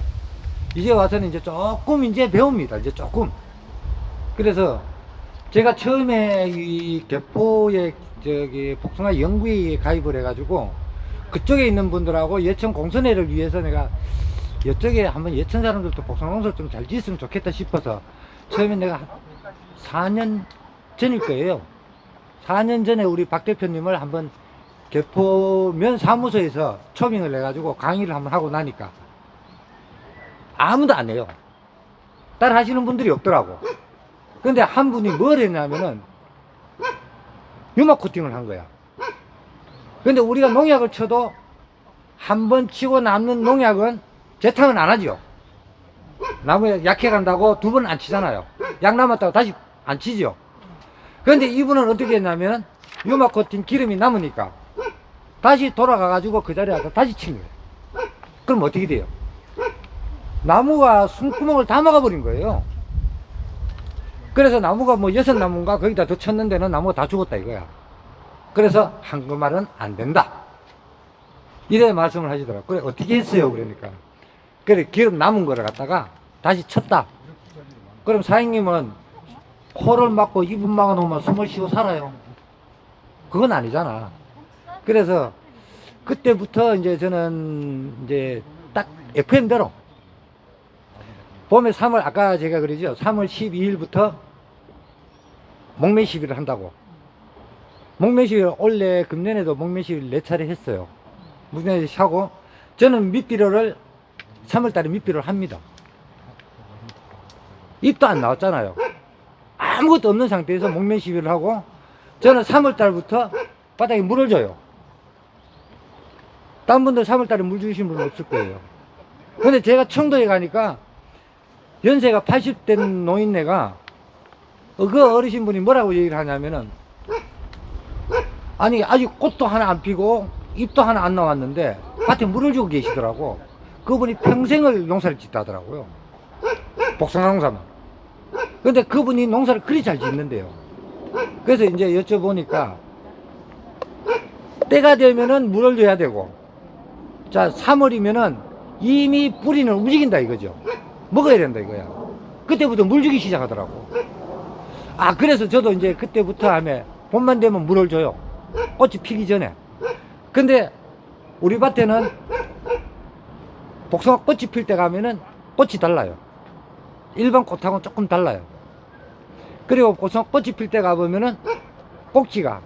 이제 와서는 이제 조금 이제 배웁니다. 이제 조금. 그래서 제가 처음에 이 개포에 복숭아 연구회에 가입을 해가지고 그쪽에 있는 분들하고 예천 공선회를 위해서 내가 이쪽에 한번 예천 사람들도 복숭아 농사를 좀 잘 지었으면 좋겠다 싶어서 처음에 내가 4년 전일 거예요. 4년 전에 우리 박 대표님을 한번 개포면 사무소에서 초빙을 해가지고 강의를 한번 하고 나니까 아무도 안 해요. 따라 하시는 분들이 없더라고. 근데 한 분이 뭘 했냐면은 유막 코팅을 한 거야. 근데 우리가 농약을 쳐도 한 번 치고 남는 농약은 재탕은 안 하죠. 나무에 약해 간다고 두 번 안 치잖아요. 약 남았다고 다시 안 치죠. 그런데 이분은 어떻게 했냐면 유막 코팅 기름이 남으니까 다시 돌아가 가지고 그 자리에 가서 다시 친 거예요. 그럼 어떻게 돼요? 나무가 숨구멍을 다 막아버린 거예요. 그래서 나무가 뭐 6나무인가 거기다 더 쳤는 데는 나무가 다 죽었다 이거야. 그래서 한금알은 안 된다. 이래 말씀을 하시더라고요. 그래 어떻게 했어요? 그러니까 그래 기름 남은 거를 갖다가 다시 쳤다. 그럼 사장님은 코를 막고 입을 막아 놓으면 숨을 쉬고 살아요? 그건 아니잖아. 그래서 그때부터 이제 저는 이제 딱 FM대로 봄에 3월 아까 제가 그러죠. 3월 12일부터 목매 시비를 한다고. 목매시비를 원래 금년에도 목매시비를 4차례 했어요. 목매시 하고 저는 밑비료를 3월달에 밑비료를 합니다. 잎도 안 나왔잖아요. 아무것도 없는 상태에서 목매시비를 하고 저는 3월달부터 바닥에 물을 줘요. 다른 분들 3월달에 물 주신 분은 없을 거예요. 근데 제가 청도에 가니까 연세가 80된 노인네가 그 어르신분이 뭐라고 얘기를 하냐면은 아니 아직 꽃도 하나 안 피고 잎도 하나 안 나왔는데 밭에 물을 주고 계시더라고. 그분이 평생을 농사를 짓다더라고요. 복숭아 농사만. 근데 그분이 농사를 그리 잘 짓는데요. 그래서 이제 여쭤보니까 때가 되면은 물을 줘야 되고, 자 3월이면은 이미 뿌리는 움직인다 이거죠. 먹어야 된다 이거야. 그때부터 물 주기 시작하더라고. 아 그래서 저도 이제 그때부터 하면 봄만 되면 물을 줘요. 꽃이 피기 전에. 근데 우리 밭에는 복숭아 꽃이 필 때 가면은 꽃이 달라요. 일반 꽃하고는 조금 달라요. 그리고 복숭아 꽃이 필 때 가보면은 꼭지가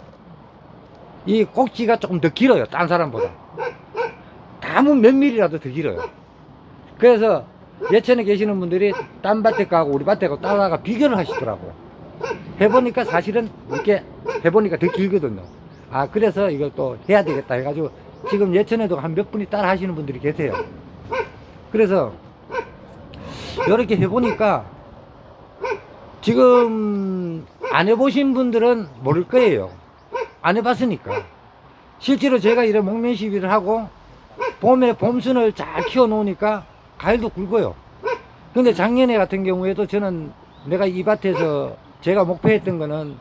조금 더 길어요. 딴 사람보다. 다무 몇 밀이라도 더 길어요. 그래서 예천에 계시는 분들이 딴 밭에 가고 우리 밭에 가고 따라가 비교를 하시더라고요. 해보니까 사실은 이렇게 해보니까 더 길거든요. 아 그래서 이걸 또 해야 되겠다 해가지고 지금 예천에도 한 몇 분이 따라 하시는 분들이 계세요. 그래서 이렇게 해보니까 지금 안 해보신 분들은 모를 거예요. 안 해봤으니까. 실제로 제가 이런 목면 시비를 하고 봄에 봄순을 잘 키워 놓으니까 가을도 굵어요. 근데 작년에 같은 경우에도 저는 내가 이 밭에서 제가 목표했던 거는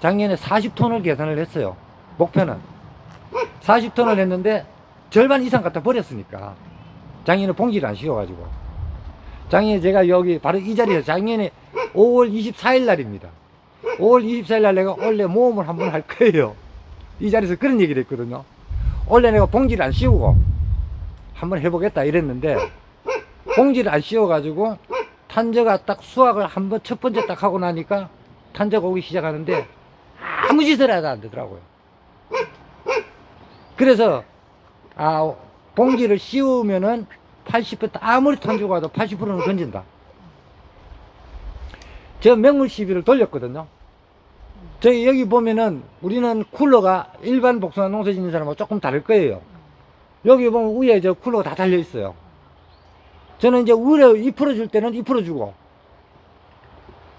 작년에 40톤을 계산을 했어요. 목표는 40톤을 했는데 절반 이상 갖다 버렸으니까 작년에 봉지를 안 씌워가지고 작년에 제가 여기 바로 이 자리에서 작년에 5월 24일 날입니다. 5월 24일 날 내가 원래 모험을 한번 할 거예요. 이 자리에서 그런 얘기를 했거든요. 원래 내가 봉지를 안 씌우고 한번 해보겠다 이랬는데 봉지를 안 씌워가지고 탄저가 딱 수확을 한번 첫 번째 딱 하고 나니까 탄저가 오기 시작하는데 아무 짓을 해도 안 되더라고요. 그래서 봉지를 씌우면은 80% 아무리 탄저가 와도 80%는 건진다. 제가 맹물 시비를 돌렸거든요. 저희 여기 보면은 우리는 쿨러가 일반 복숭아 농사 짓는 사람하고 조금 다를 거예요. 여기 보면 위에 저 쿨러가 다 달려 있어요. 저는 이제 위에 잎 풀어줄 때는 잎 풀어주고,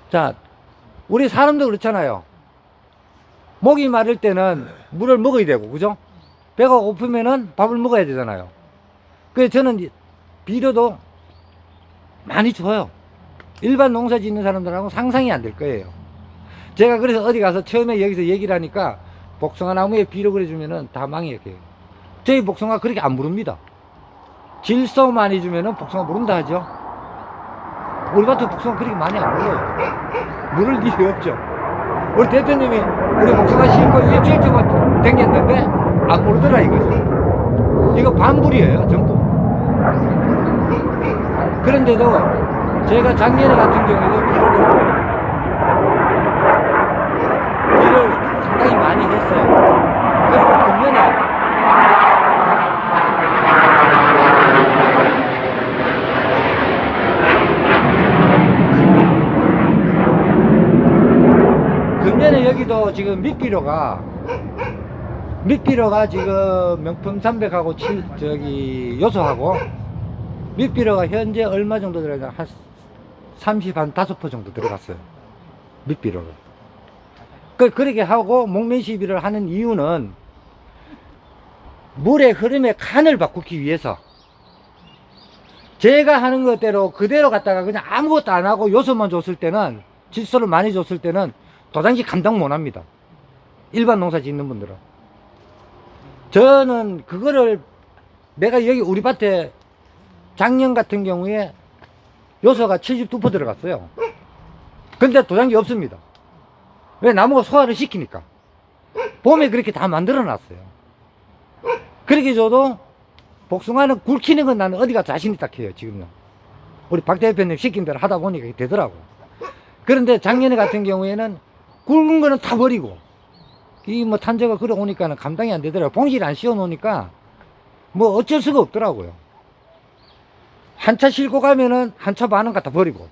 자 우리 사람도 그렇잖아요. 목이 마를 때는 물을 먹어야 되고, 그죠? 배가 고프면은 밥을 먹어야 되잖아요. 그래서 저는 비료도 많이 줘요. 일반 농사 짓는 사람들하고 상상이 안 될 거예요. 제가 그래서 어디 가서 처음에 여기서 얘기를 하니까 복숭아 나무에 비료 그려주면은 다 망해요. 저희 복숭아 그렇게 안 무릅니다. 질소 많이 주면은 복숭아 무른다 하죠. 우리 밭에 복숭아 그렇게 많이 안 물어요. 물을 일이 없죠. 우리 대표님이 우리 복숭아 심고 일주일 동안 댕겼는데 안 무르더라 이거죠. 이거 반불이에요 전부. 그런데도 제가 작년에 같은 경우에도 비료를 상당히 많이 했어요. 그리고 금년에 여기도 지금 밑비료가 지금 명품 300하고 요소하고 밑비료가 현재 얼마 정도 들어가냐 한 35% 정도 들어갔어요. 밑비료를. 그렇게 하고 목면 시비를 하는 이유는 물의 흐름의 칸을 바꾸기 위해서 제가 하는 것대로 그대로 갖다가 그냥 아무것도 안 하고 요소만 줬을 때는, 질소를 많이 줬을 때는 도장지 감당 못 합니다. 일반 농사 짓는 분들은. 저는 그거를 내가 여기 우리 밭에 작년 같은 경우에 요소가 72% 들어갔어요. 근데 도장지 없습니다. 왜? 나무가 소화를 시키니까. 봄에 그렇게 다 만들어 놨어요. 그렇게 줘도 복숭아는 굵히는 건 나는 어디가 자신이 딱 해요, 지금요. 우리 박 대표님 시킨 대로 하다 보니까 되더라고. 그런데 작년에 같은 경우에는 굵은 거는 다 버리고 이 뭐 탄저가 그래 오니까는 감당이 안 되더라고요. 봉지를 안 씌워 놓으니까 뭐 어쩔 수가 없더라고요. 한 차 싣고 가면은 한 차 반은 갖다 버리고.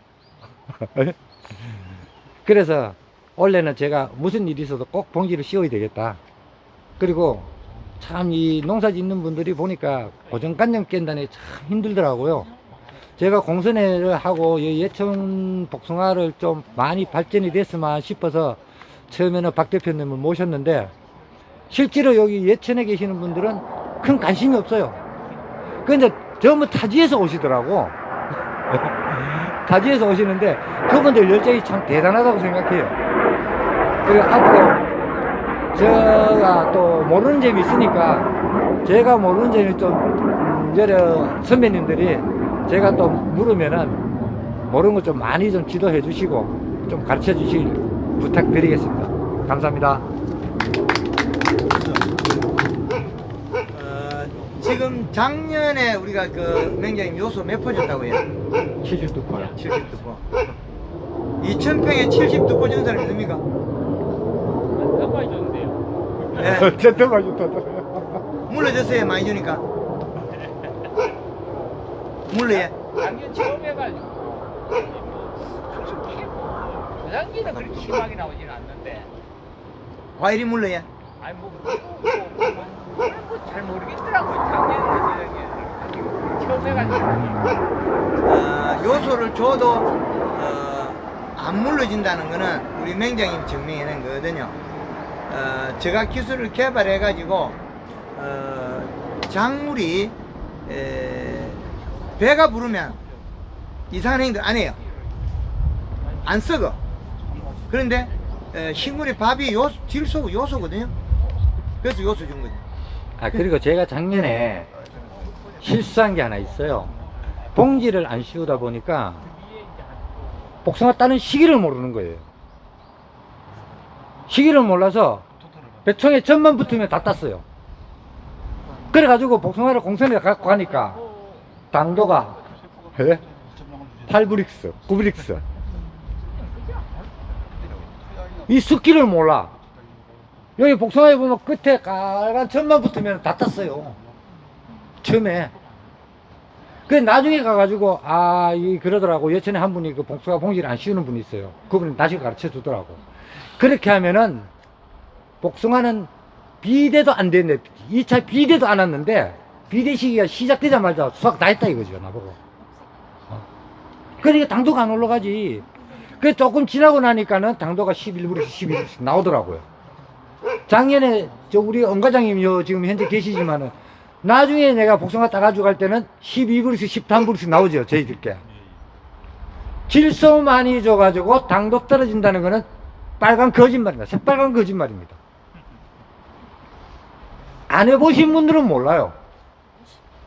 그래서 원래는 제가 무슨 일이 있어도 꼭 봉지를 씌워야 되겠다. 그리고 참 이 농사 짓는 분들이 보니까 고정관념 깬다니 참 힘들더라고요. 제가 공선회를 하고 이 예천 복숭아를 좀 많이 발전이 됐으면 싶어서 처음에는 박 대표님을 모셨는데 실제로 여기 예천에 계시는 분들은 큰 관심이 없어요. 근데 전부 타지에서 오시더라고. 타지에서 오시는데 그분들 열정이 참 대단하다고 생각해요. 그리고 앞으로 제가 또 모르는 점이 있으니까 제가 모르는 점이 좀 여러 선배님들이 제가 또 물으면은 모르는 거 좀 많이 좀 지도해 주시고 좀 가르쳐 주실 부탁드리겠습니다. 감사합니다. 지금 작년에 우리가 그 맹장님 요소 몇 퍼 줬다고요? 72%요. 70두포. 2,000평에 70두포 준 사람이 있습니까? 더 많이 줬는데요. 네. 진짜 많이 줬다. 물러줬어요, 많이 주니까. 물러요. 작년 처음 해가지고 고장기는 그렇게 심하게 나오진 않는데 과일이 물러요. 아니 잘 모르겠더라고요. 작년에 처음 해가지고 요소를 줘도 안 물러진다는 거는 우리 맹장님이 증명해낸 거거든요. 제가 기술을 개발해 가지고 작물이 배가 부르면 이상한 행동 안 해요. 안 썩어. 그런데 식물의 밥이 요소거든요. 그래서 요소 준 거죠. 아, 그리고 제가 작년에 실수한 게 하나 있어요. 봉지를 안 씌우다 보니까 복숭아 따는 시기를 모르는 거예요. 시기를 몰라서 배총에 점만 붙으면 다 땄어요. 그래가지고 복숭아를 공선에 갖고 가니까 당도가 8브릭스, 9브릭스. 이 숫기를 몰라. 여기 복숭아에 보면 끝에 빨간 점만 붙으면 다 땄어요. 처음에. 그 나중에 가가지고 그러더라고. 예전에 한 분이 그 복숭아 봉지를 안 씌우는 분이 있어요. 그분이 나중에 가르쳐 주더라고. 그렇게 하면은 복숭아는 비대도 안 됐네. 2차 비대도 안 왔는데 비대 시기가 시작되자마자 수확 다 했다 이거죠, 나보고. 그러니까 당도가 안 올라가지. 그래서 조금 지나고 나니까는 당도가 11브릭스, 12브릭스 나오더라고요. 작년에 우리 엄과장님이 지금 현재 계시지만은 나중에 내가 복숭아 따가지고 갈 때는 12브릭스, 13브릭스 나오죠, 저희들께. 질소 많이 줘가지고 당도 떨어진다는 거는 빨간 거짓말입니다. 새빨간 거짓말입니다. 안 해보신 분들은 몰라요.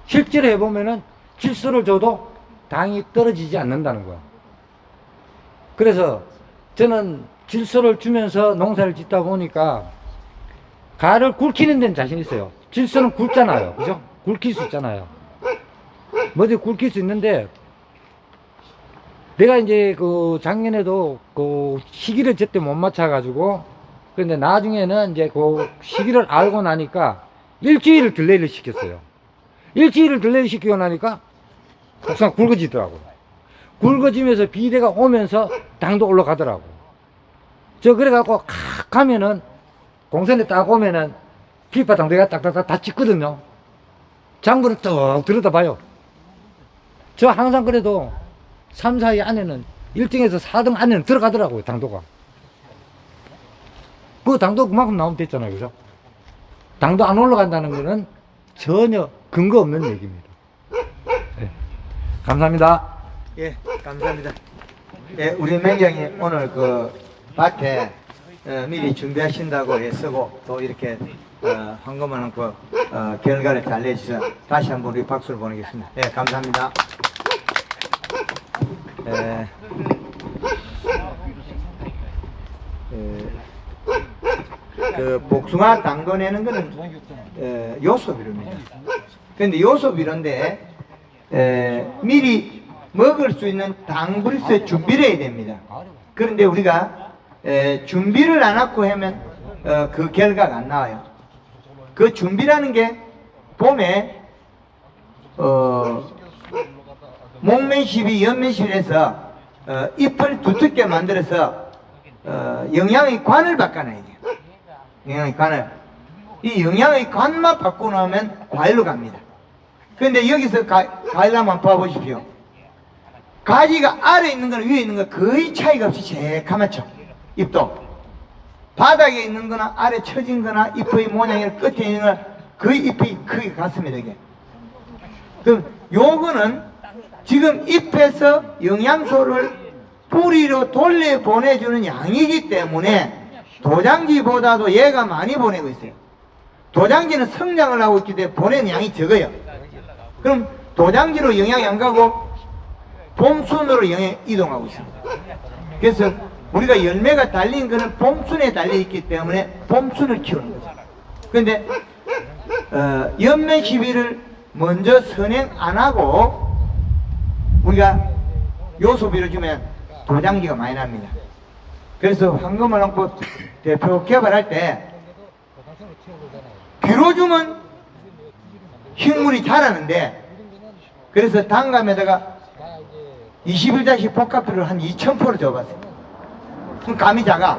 실제로 해보면은 질소를 줘도 당이 떨어지지 않는다는 거야. 그래서 저는 질소를 주면서 농사를 짓다 보니까 가를 굵히는 데는 자신 있어요. 질소는 굵잖아요. 그죠? 굵힐 수 있잖아요. 뭐지 굵힐 수 있는데 내가 이제 그 작년에도 그 시기를 제때 못 맞춰가지고 그런데 나중에는 이제 그 시기를 알고 나니까 일주일을 딜레이를 시켰어요. 일주일을 딜레이 시키고 나니까 복숭아 굵어지더라고요. 굵어지면서 비대가 오면서 당도 올라가더라고. 저 그래갖고 칵 가면은 공선에 딱 오면은 피파 당도가 딱딱딱 다 찍거든요. 장부를 쭉 들여다봐요. 저 항상 그래도 3, 4위 안에는 1등에서 4등 안에는 들어가더라고요, 당도가. 그 당도 그만큼 나오면 됐잖아요, 그죠? 당도 안 올라간다는 거는 전혀 근거 없는 얘기입니다. 네. 감사합니다. 예, 감사합니다. 예, 우리 맹장님 오늘 그 밭에 미리 준비하신다고 애쓰고 또 이렇게 황금한 그 결과를 잘 내주셔서 다시 한번 우리 박수를 보내겠습니다. 예, 감사합니다. 그 복숭아 당도 내는 거는 요소비료입니다. 그런데 요소비료인데 미리 먹을 수 있는 당브릭스 준비를 해야 됩니다. 그런데 우리가 준비를 안 하고 하면 그 결과가 안 나와요. 그 준비라는 게 봄에 목매시비, 연매시비에서 잎을 두텁게 만들어서 영양의 관을 바꿔놔야 돼요. 영양의 관을. 이 영양의 관만 바꾸고 나면 과일로 갑니다. 그런데 여기서 과일 한번 봐보십시오. 가지가 아래에 있는 거나 위에 있는 거 거의 차이가 없이 새카맣죠. 잎도. 바닥에 있는 거나 아래 처진 거나 잎의 모양이 끝에 있는 거나 거의 잎이 크게 같습니다. 이게. 그럼 요거는 지금 잎에서 영양소를 뿌리로 돌려보내주는 양이기 때문에 도장지보다도 얘가 많이 보내고 있어요. 도장지는 성장을 하고 있기 때문에 보내는 양이 적어요. 그럼 도장지로 영양이 안 가고 봄순으로 영양이 이동하고 있습니다. 그래서 우리가 열매가 달린 거는 봄순에 달려있기 때문에 봄순을 키우는 거죠. 그런데 연매 시비를 먼저 선행 안 하고 우리가 요소비를 주면 도장지가 많이 납니다. 그래서 황금어농법 대표 개발할 때 비료 주면 식물이 자라는데 그래서 단감에다가 21-10 복합비료를 한 2000포를 줘봤어요. 그럼 감이 작아.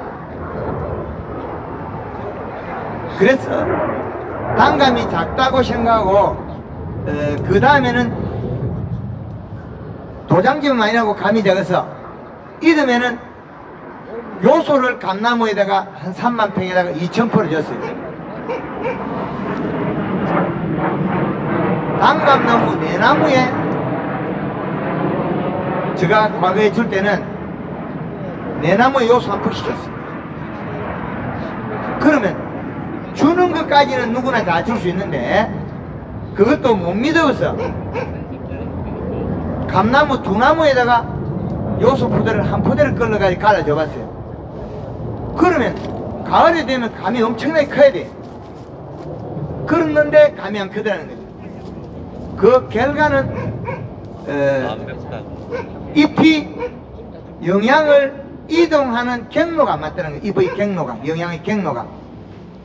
그래서 단감이 작다고 생각하고 그 다음에는 도장지만 많이 나고 감이 작아서 이듬해는 요소를 감나무에다가 한 3만 평에다가 2000포를 줬어요. 단감나무 4나무에 제가 과거에 줄 때는 4나무에 요소 한 포씩 줬어요. 그러면 주는 것까지는 누구나 다 줄 수 있는데 그것도 못 믿어서 감나무 2나무에다가 요소 포대를 한 포대를 끌어가지고 갈라줘 봤어요. 그러면 가을에 되면 감이 엄청나게 커야 돼. 그랬는데 감이 안 크더라는 거죠. 그 결과는 잎이 영양을 이동하는 경로가 안 맞다는 거예요. 잎의 경로가, 영양의 경로가,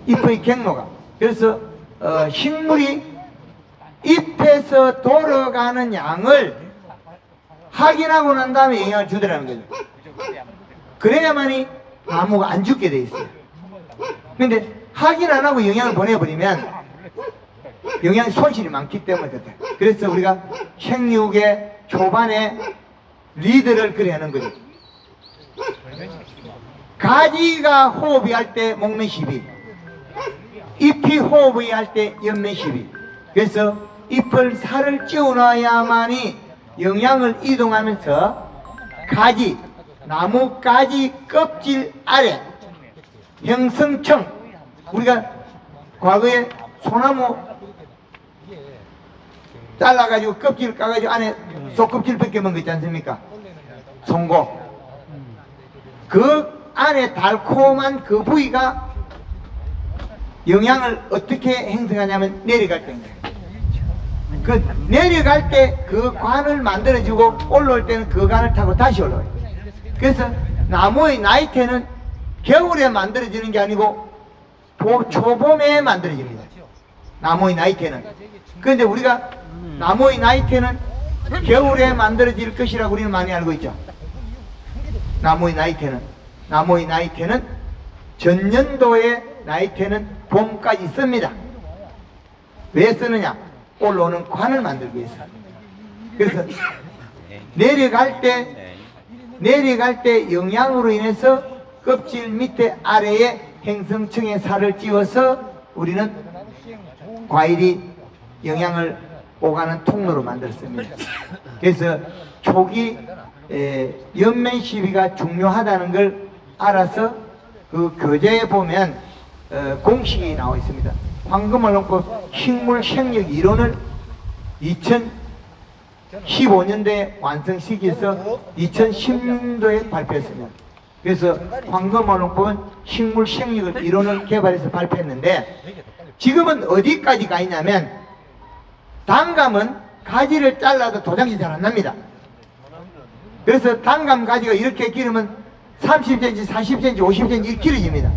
잎의 경로가. 그래서 식물이 잎에서 돌아가는 양을 확인하고 난 다음에 영양을 주더라는 거죠. 그래야만이 나무가 안 죽게 돼 있어요. 근데 확인 안 하고 영양을 보내버리면 영양 손실이 많기 때문에 그렇다. 그래서 우리가 생육의 초반에 리드를 그래 하는 거죠. 가지가 호흡이 할 때 목매시비, 잎이 호흡이 할 때 연매시비. 그래서 잎을 살을 찌워놔야만이 영양을 이동하면서 가지, 나무 가지 껍질 아래 형성층, 우리가 과거에 소나무 잘라가지고 껍질 까가지고 안에 속껍질 벗겨먹은 거 있지 않습니까? 송고. 그 안에 달콤한 그 부위가 영양을 어떻게 형성하냐면 내려갈 때입니다. 그 내려갈 때 그 관을 만들어주고 올라올 때는 그 관을 타고 다시 올라와요. 그래서 나무의 나이테는 겨울에 만들어지는 게 아니고 초봄에 만들어집니다. 나무의 나이테는. 그런데 우리가 나무의 나이테는 겨울에 만들어질 것이라고 우리는 많이 알고 있죠. 나무의 나이테는 전년도의 나이테는 봄까지 씁니다. 왜 쓰느냐? 올라오는 관을 만들기 위해서. 그래서 내려갈 때 영양으로 인해서 껍질 밑에 아래에 행성층의 살을 찌워서 우리는 과일이 영양을 오가는 통로로 만들었습니다. 그래서 초기 연면시비가 중요하다는 걸 알아서 그 교재에 보면 공식이 나와 있습니다. 황금어농법 식물 생력 이론을 2015년도에 완성시켜서 2010년도에 발표했습니다. 그래서 황금어농법은 식물 생력을 이론을 개발해서 발표했는데 지금은 어디까지 가 있냐면 단감은 가지를 잘라도 도장이 잘 안 납니다. 그래서 단감 가지가 이렇게 기르면 30cm, 40cm, 50cm 이렇게 길어집니다.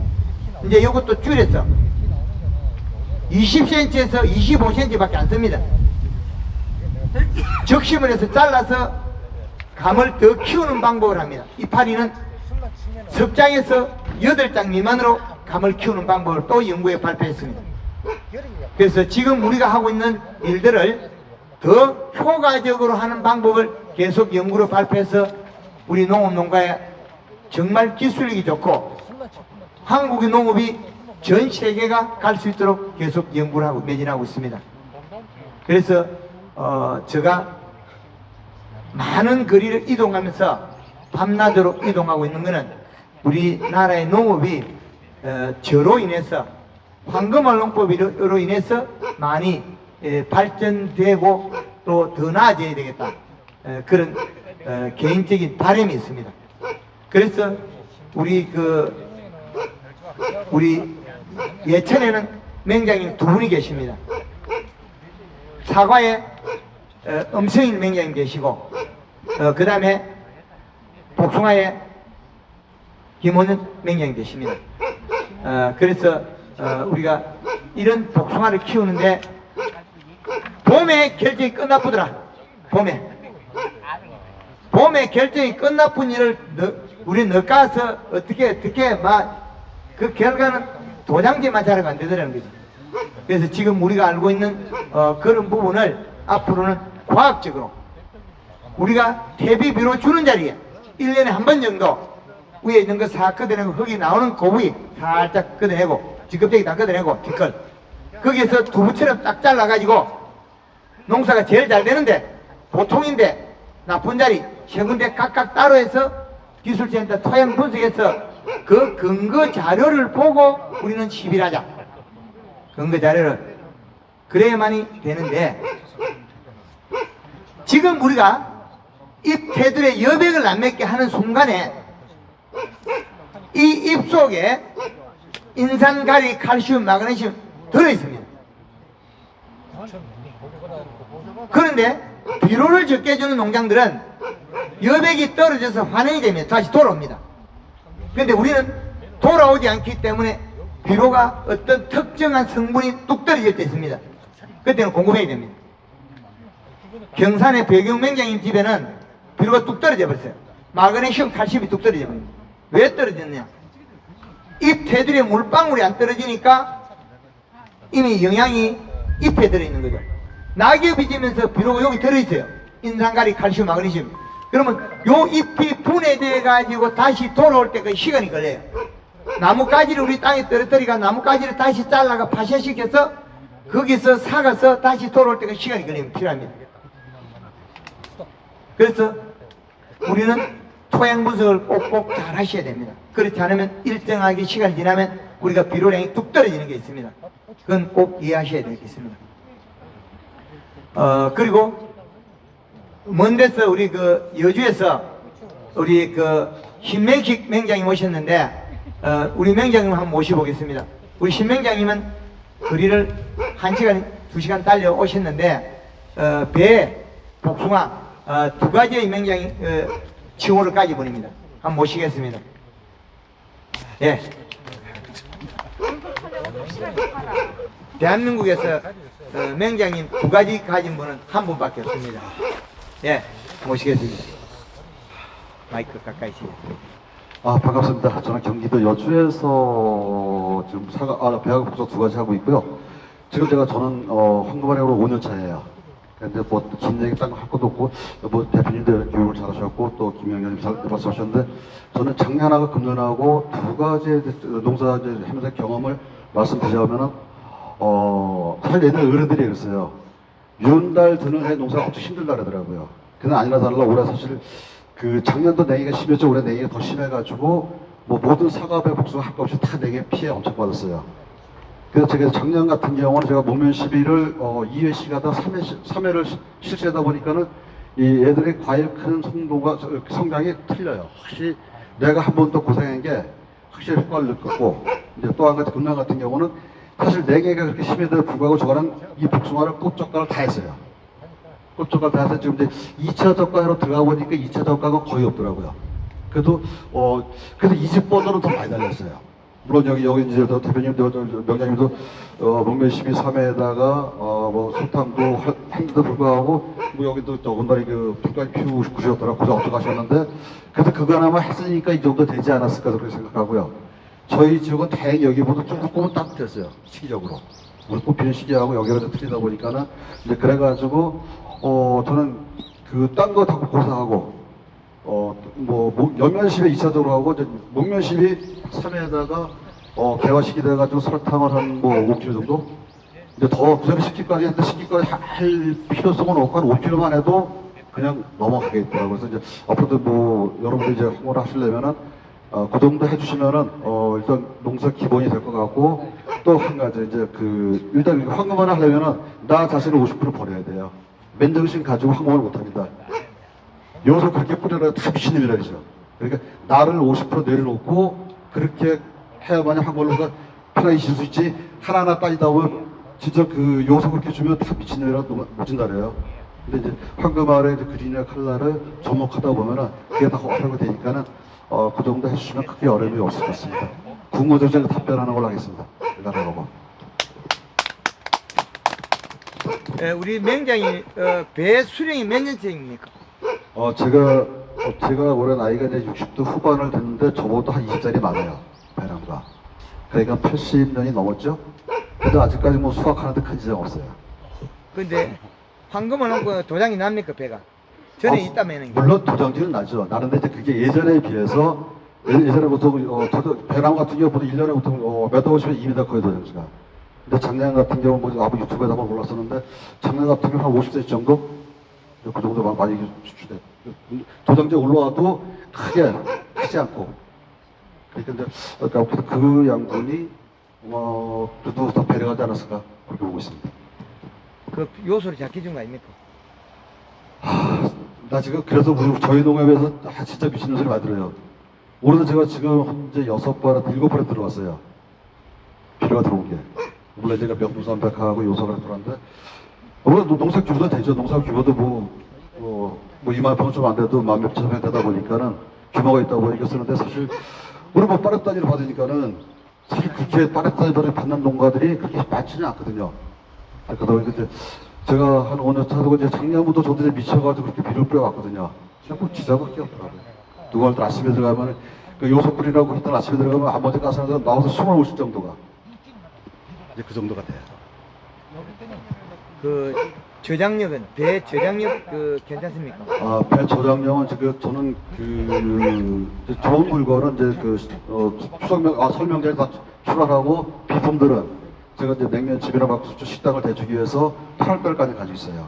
이제 이것도 줄였어. 20cm에서 25cm밖에 안 씁니다. 적심을 해서 잘라서 감을 더 키우는 방법을 합니다. 이파리는 섭장에서 8장 미만으로 감을 키우는 방법을 또 연구에 발표했습니다. 그래서 지금 우리가 하고 있는 일들을 더 효과적으로 하는 방법을 계속 연구로 발표해서 우리 농업농가에 정말 기술력이 좋고 한국의 농업이 전 세계가 갈 수 있도록 계속 연구를 하고 매진하고 있습니다. 그래서 제가 많은 거리를 이동하면서 밤낮으로 이동하고 있는 것은 우리나라의 농업이 저로 인해서 황금알농법으로 인해서 많이 발전되고 또 더 나아져야 되겠다, 그런 개인적인 바람이 있습니다. 그래서 우리 예천에는 맹장님 2분이 계십니다. 사과에 엄성일 맹장님 계시고 그 다음에 복숭아에 김원은 맹장님 계십니다. 그래서 우리가 이런 복숭아를 키우는데 봄에 결정이 끝나쁘더라. 봄에 결정이 끝나쁜 일을 우리 넣어가서 어떻게 막 그 결과는 도장지만 자르면 안 되더라는 거죠. 그래서 지금 우리가 알고 있는 그런 부분을 앞으로는 과학적으로 우리가 퇴비비료 주는 자리에 1년에 한 번 정도 위에 있는 거 싹 걷어내고 거기 나오는 그 부위 살짝 걷어내고 뒷껍데기 다 걷어내고 뒷걸 거기에서 두부처럼 딱 잘라가지고 농사가 제일 잘 되는데 보통인데 나쁜 자리 세 군데 각각 따로 해서 기술센터 토양 분석해서 그 근거 자료를 보고 우리는 시비를 하자. 근거 자료를 그래야만이 되는데 지금 우리가 잎 테두리에 여백을 안 맺게 하는 순간에 이 잎 속에 인산, 가리, 칼슘, 마그네슘 들어있습니다. 그런데 비료를 적게 해주는 농장들은 여백이 떨어져서 환원이 되면 다시 돌아옵니다. 그런데 우리는 돌아오지 않기 때문에 비료가 어떤 특정한 성분이 뚝 떨어질 때 있습니다. 그때는 공급해야 됩니다. 경산의 배경맹장님 집에는 비료가 뚝 떨어져 버렸어요. 마그네슘, 칼슘이 뚝 떨어져 버립니다. 왜 떨어졌냐? 잎 테두리에 물방울이 안 떨어지니까 이미 영양이 잎에 들어있는 거죠. 낙엽이 지면서 비료가 여기 들어있어요. 인산가리, 칼슘, 마그네슘. 그러면 요 잎이 분해돼 가지고 다시 돌아올 때 그 시간이 걸려요. 나뭇가지를 우리 땅에 떨어뜨리가 나뭇가지를 다시 잘라가 파쇄시켜서 거기서 사가서 다시 돌아올 때 그 시간이 걸리면 필요합니다. 그래서 우리는 토양 분석을 꼭꼭 잘 하셔야 됩니다. 그렇지 않으면 일정하게 시간이 지나면 우리가 비료량이 뚝 떨어지는 게 있습니다. 그건 꼭 이해하셔야 되겠습니다. 그리고 먼 데서 우리 그 여주에서 우리 그 신명식 맹장님 오셨는데 우리 맹장님 한번 모셔보겠습니다. 우리 신맹장님은 거리를 1시간, 2시간 달려 오셨는데 배, 복숭아 2가지의 맹장이 칭호를 가지고 보냅니다. 한번 모시겠습니다. 예. 대한민국에서 맹장님 2가지 가진 분은 한 분밖에 없습니다. 예, 모시겠습니다. 마이크 가까이 시죠. 반갑습니다. 저는 경기도 여주에서 지금 배하고 복숭아 2가지 하고 있고요. 지금 저는 황금알행으로 5년 차예요. 근데 뭐 긴 얘기 딴 거 할 것도 없고 뭐 대표님들 교육을 잘하셨고 또 김영현님 말씀하셨는데 저는 작년하고 금년하고 2가지 농사 하면서 경험을 말씀드리자면은 사실 옛날 어른들이 그랬어요. 윤달 드는 해 농사가 엄청 힘들다 그러더라고요. 그는 아니라 달라 올해 사실 그 작년도 냉이가 심했죠. 올해 냉이가 더 심해가지고 뭐 모든 사과배 복숭아 할 것 없이 다 냉이 피해 엄청 받았어요. 그래서 제가 작년 같은 경우는 제가 목면 시비를 2회씩 하다 3회를 실시하다 보니까는 이 애들의 과일 큰 성도가 성장이 틀려요. 확실히 내가 한 번 더 고생한 게 확실히 효과를 느꼈고 이제 또 한 가지 금년 같은 경우는 사실 냉해가 그렇게 심해도 불구하고 저거는 이 복숭아를 꽃젓가를 다 했어요. 꽃젓가를 다 해서 지금 이제 2차 젓가로 들어가 보니까 2차 젓가가 거의 없더라고요. 그래도 이 집 버전은 더 많이 달렸어요. 물론 여기 이제 대표님도 명장님도 목매심이 3회에다가 뭐 설탕도 한데도 불구하고 뭐 여기도 더군다나 그 불까지 피우시더라고 고생 엄청 하셨는데 그래도 그거 하나만 했으니까 이 정도 되지 않았을까 그렇게 생각하고요. 저희 지역은 다행히 여기보다 조금은 따뜻했어요. 시기적으로. 우리 꽃피는 시기하고 여기가 좀 틀리다 보니까는 이제 그래가지고 저는 그 딴 거 다 고사하고 연면십에 2차적으로 하고 이제 목면십이 3회에다가 개화식이 돼가지고 설탕을 한 뭐 5kg 정도? 이제 더 그전에 10kg까지 했는데 10kg까지 할 필요성은 없고 한 5kg만 해도 그냥 넘어가겠더라고요. 그래서 이제 앞으로도 뭐 여러분들 이제 홍보를 하시려면은 그 정도 해주시면은 일단 농사 기본이 될 것 같고 또 한 가지 이제 그 일단 황금을 하려면은 나 자신을 50% 버려야 돼요. 맨정신 가지고 황금을 못합니다. 여기서 그렇게 뿌려라 다 미친놈이라죠. 그러니까 나를 50% 내려놓고 그렇게 해야만이 황금을 편하게 질 수 있지 하나하나 따지다 보면 진짜 그 여기서 그렇게 주면 다 미친놈이라 못진다 그래요. 근데 이제 황금알의 이제 그린이나 칼라를 접목하다 보면은 그게 다 허락이 되니까는 그 정도 해주시면 크게 어려움이 없을 것 같습니다. 궁금해서 제가 답변하는 걸로 하겠습니다. 일단하고. 우리 맹장이 배 수령이 몇 년째입니까? 제가 올해 나이가 이제 60대 후반을 됐는데 저보다 한 20살이 많아요. 배랑가. 그러니까 80년이 넘었죠. 근데 아직까지 뭐 수확하는데 큰 지장 없어요. 근데 황금을 놓고 도장이 납니까 배가? 전에 있다면은 물론 도장지는 나죠. 나는데 이제 그게 예전에 비해서 예전에 보통 배나무 같은 경우 보통 1년에 보통 몇 억원씩은 2m 커요 도장지가. 근데 작년 같은 경우 뭐 아버 유튜브에다 한번 올랐었는데 작년 같은 경우 한 50cm 정도? 그 정도 많이 추출돼. 도장지에 올라와도 크지 않고. 그러니까 그 양분이 그래도 다 배려하지 않았을까 그렇게 보고 있습니다. 그 요소를 잡기 준 거 아닙니까? 나 지금 그래서 저희 농협에서 진짜 미치는 소리 많이 들어요. 올해도 제가 지금 현재 6번, 7번에 들어왔어요. 비료가 들어온 게. 물론 제가 명품산백하고 요소가 들어왔는데 물론 농사업 규모도 되죠. 농사업 규모도 뭐 2만 평 좀 안 돼도 10,000몇 평 되다 보니까는 규모가 있다 보니까 쓰는데 사실 우리 뭐 빠른 단위를 받으니까는 사실 그렇게 빠른 단위를 받는 농가들이 그렇게 많지는 않거든요. 그러다 보니까 이제 제가 한 5년 차고 이제 작년부터 저도 이제 미쳐가지고 그렇게 비료를 뿌려왔거든요. 그냥 뭐 지자가 그게 없더라고요. 누가 아침에 들어가면 그 요소 뿌리라고 했던 아침에 들어가면 한 번째 가서 나와서 숨을 못 쉴 정도가 이제 그 정도가 돼요. 그 저장력은 배 저장력 그 괜찮습니까? 배 저장량은 지금 저는 그 좋은 물건은 이제 그 설명자에 다 출하하고 비품들은 제가 이제 냉면집이나 막국수 식당을 대주기 위해서 8월달까지 가지고 있어요.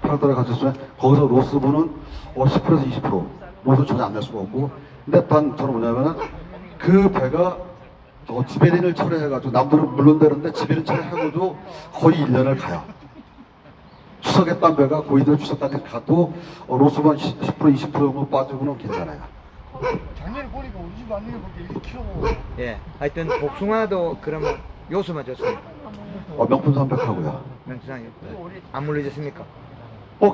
8월달에 가지고 있으면 거기서 로스분은 10%에서 20% 로스 전혀 안 낼 수가 없고 근데 단 저는 뭐냐면은 그 배가 지베린을 철회해가지고 남들은 물론 되는데 지베린 철회하고도 거의 1년을 가요. 추석에 딴 배가 고이들 추석까지 가도 로스만 10% 20% 정도 빠지고는 괜찮아요. 작년에 보니까 우리 집 안에 그렇게 1kg. 예. 하여튼 복숭아도 그러면 요소만 줬습니다. 명품 선백하고요. 명수상이 안 물려졌습니까?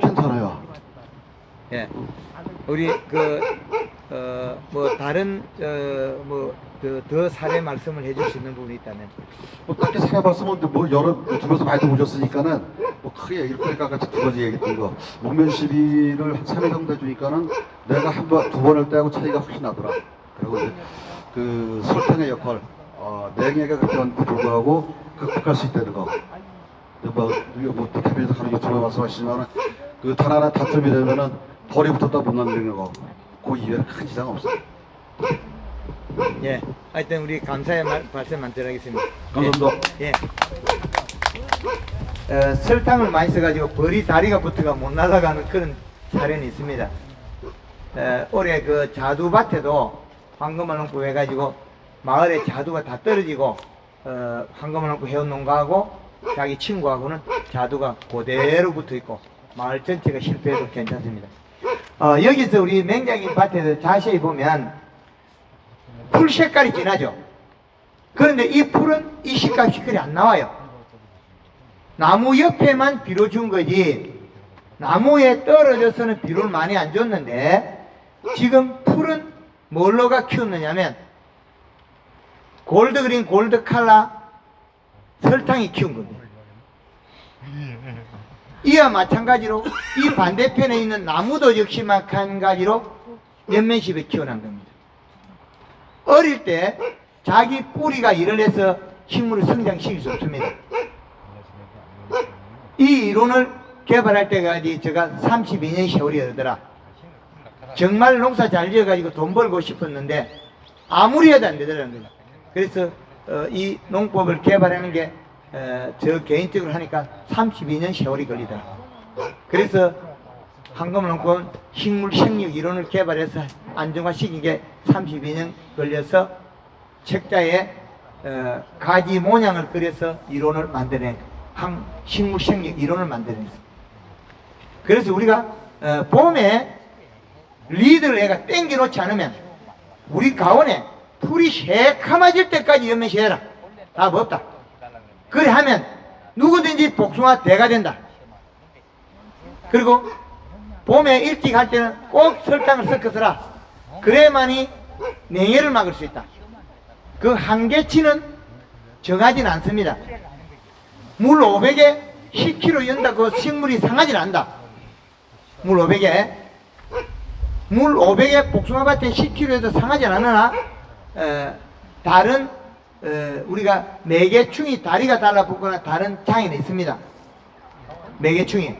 괜찮아요. 예. 우리 뭐 다른 더 사례 말씀을 해줄 수 있는 부분이 있다면 딱히 생각해봤으면 뭐 여러 유튜브에서 많이 보셨으니까는 뭐 크게 얘기를 거니까 같이 두 가지 얘기했던 거 목면 시비를 한 3회 정도 해주니까는 내가 두 번 할 때하고 차이가 훨씬 나더라. 그리고 이제 그 설탕의 역할 냉해가 그때한테 불구하고 극복할 수 있다는 거. 뭐 대표님도 하는 유튜브에 말씀하시지만은 그 단 하나 단점이 되면은 벌이 붙었다 못 남는 거. 그 이외에는 큰 지장 없어요. 예. 하여튼 우리 감사의 말씀만 드리겠습니다. 감사합니다. 예. 설탕을 많이 써가지고 벌이 다리가 붙어가 못 날아가는 그런 사례는 있습니다. 올해 그 자두밭에도 황금을 넣고 해가지고 마을에 자두가 다 떨어지고 황금을 넣고 해온 농가하고 자기 친구하고는 자두가 그대로 붙어있고 마을 전체가 실패해도 괜찮습니다. 여기서 우리 맹장님 밭에서 자세히 보면 풀 색깔이 진하죠. 그런데 이 풀은 이 색깔이 안 나와요. 나무 옆에만 비료 준 거지 나무에 떨어져서는 비료를 많이 안 줬는데 지금 풀은 뭘로가 키웠느냐면 골드그린, 골드칼라 설탕이 키운 겁니다. 이와 마찬가지로 이 반대편에 있는 나무도 역시 마찬가지로 연면십에 키워난 겁니다. 어릴 때 자기 뿌리가 일을 해서 식물을 성장시킬 수 없습니다. 이 이론을 개발할 때까지 제가 32년 세월이 흐르더라. 정말 농사 잘 지어가지고 돈 벌고 싶었는데 아무리 해도 안 되더라는 거죠. 그래서 이 농법을 개발하는 게 저 개인적으로 하니까 32년 세월이 걸리더라. 그래서 황금농법은 식물 생육 이론을 개발해서 안정화시킨 게 32년 걸려서 책자에 가지 모양을 그려서 이론을 만들어낸 식물 생육 이론을 만들어냈어요. 그래서 우리가 봄에 리드를 애가 땡겨 놓지 않으면 우리 가원에 풀이 새카마질 때까지 연면시 해라. 답 없다. 그래 하면 누구든지 복숭아 대가 된다. 그리고 봄에 일찍 할 때는 꼭 설탕을 섞어서라. 그래야만이 냉해를 막을 수 있다. 그 한계치는 정하진 않습니다. 물 500에 10kg 연다고 식물이 상하진 않는다. 물 500에 복숭아밭에 10kg에도 상하지 않으나 다른 우리가 매개충이 다리가 달라붙거나 다른 장애는 있습니다. 매개충이.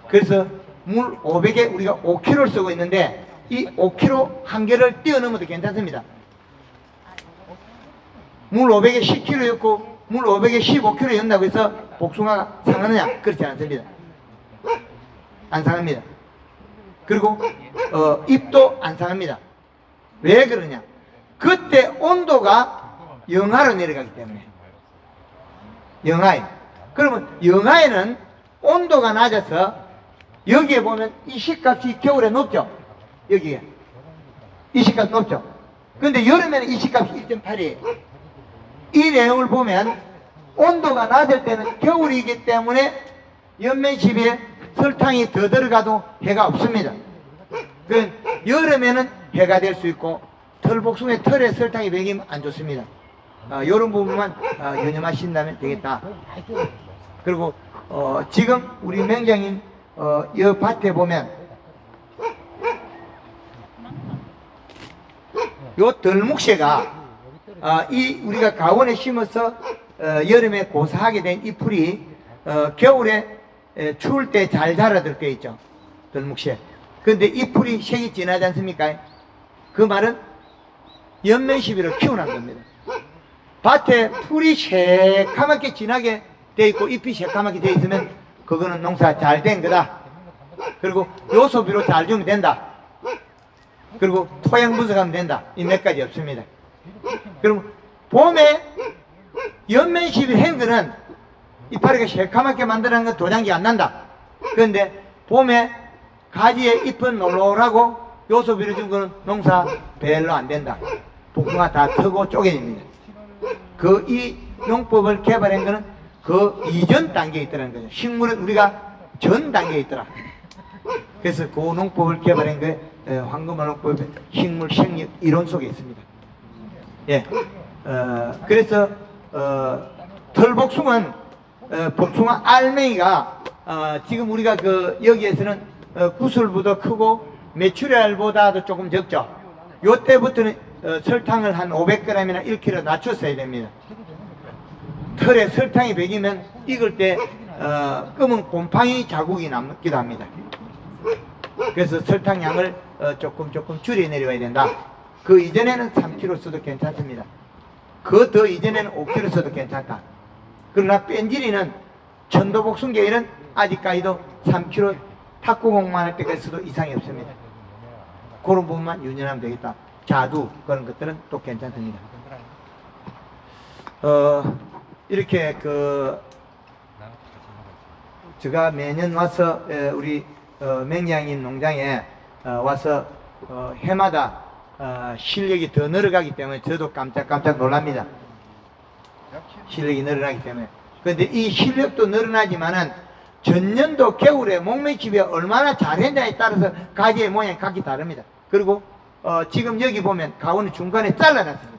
그래서 물 500에 우리가 5kg를 쓰고 있는데 이 5kg 한계를 뛰어넘어도 괜찮습니다. 물 500에 10kg였고 물 500에 15kg 연다고 해서 복숭아가 상하느냐? 그렇지 않습니다. 안 상합니다. 그리고 잎도 안 상합니다. 왜 그러냐? 그때 온도가 영하로 내려가기 때문에. 영하에. 그러면 영하에는 온도가 낮아서 여기에 보면 이식값이 겨울에 높죠? 여기에 이식값 높죠? 근데 여름에는 이식값이 1.8이에요 이 내용을 보면 온도가 낮을 때는 겨울이기 때문에 연면십에 설탕이 더 들어가도 해가 없습니다. 그 여름에는 해가 될 수 있고 털복숭의 털에 설탕이 배기면 안 좋습니다. 이런 부분만 유념하신다면 되겠다. 그리고 지금 우리 명장님 이 밭에 보면 요 덜묵새가 이 우리가 가원에 심어서 여름에 고사하게 된 이 풀이 겨울에 추울 때 잘 자라들 때 있죠. 덜묵새. 근데 이 풀이 색이 진하지 않습니까? 그 말은 연면시비로 키워난 겁니다. 밭에 풀이 새카맣게 진하게 돼 있고 잎이 새카맣게 돼 있으면 그거는 농사 잘 된 거다. 그리고 요소비로 잘 주면 된다. 그리고 토양 분석하면 된다. 이 몇 가지 없습니다. 그럼 봄에 연면시비 한 거는 이파리가 새카맣게 만들어낸 건 도장기 안 난다. 그런데 봄에 가지에 잎은 놀놀하고 요소비를 준 거는 농사 별로 안 된다. 복숭아 다 트고 쪼개집니다. 이 농법을 개발한 거는 그 이전 단계에 있더라는 거죠. 식물은 우리가 전 단계에 있더라. 그래서 그 농법을 개발한 게 황금화 농법의 식물 생육 이론 속에 있습니다. 예. 그래서 털복숭은 복숭아 알맹이가 지금 우리가 여기에서는 구슬보다 크고 메추리알보다도 조금 적죠. 요때부터는 설탕을 한 500g이나 1kg 낮췄어야 됩니다. 털에 설탕이 배기면 익을 때 검은 곰팡이 자국이 남기도 합니다. 그래서 설탕량을 조금 줄여 내려야 된다. 그 이전에는 3kg 써도 괜찮습니다. 그 더 이전에는 5kg 써도 괜찮다. 그러나 뺀질이는 천도복숭계에는 아직까지도 3kg 탁구공만 할 때까지 써도 이상이 없습니다. 그런 부분만 유념하면 되겠다. 자두 그런 것들은 또 괜찮습니다. 이렇게 제가 매년 와서 우리 맹양인 농장에 와서 해마다 실력이 더 늘어가기 때문에 저도 깜짝깜짝 놀랍니다. 실력이 늘어나기 때문에. 그런데 이 실력도 늘어나지만은 전년도 겨울에 목매집에 얼마나 잘했냐에 따라서 가지의 모양이 각기 다릅니다. 그리고 지금 여기 보면 가온을 중간에 잘라놨습니다.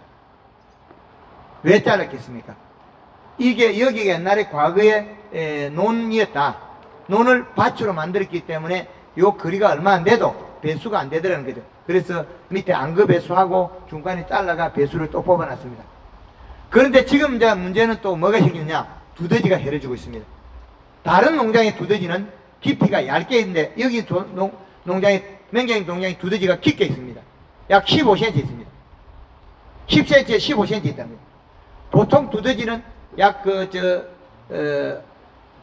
왜 잘랐겠습니까? 이게 여기가 옛날에 과거에 논이었다. 논을 밭으로 만들었기 때문에 요 거리가 얼마 안 돼도 배수가 안 되더라는 거죠. 그래서 밑에 안거 배수하고 중간에 잘라가 배수를 또 뽑아놨습니다. 그런데 지금 이제 문제는 또 뭐가 생기느냐? 두더지가 해를 주고 있습니다. 다른 농장의 두더지는 깊이가 얇게 있는데 여기 농장의 맹경이 농장의 두더지가 깊게 있습니다. 약 15cm 있습니다. 10cm에 15cm 있답니다. 보통 두더지는 약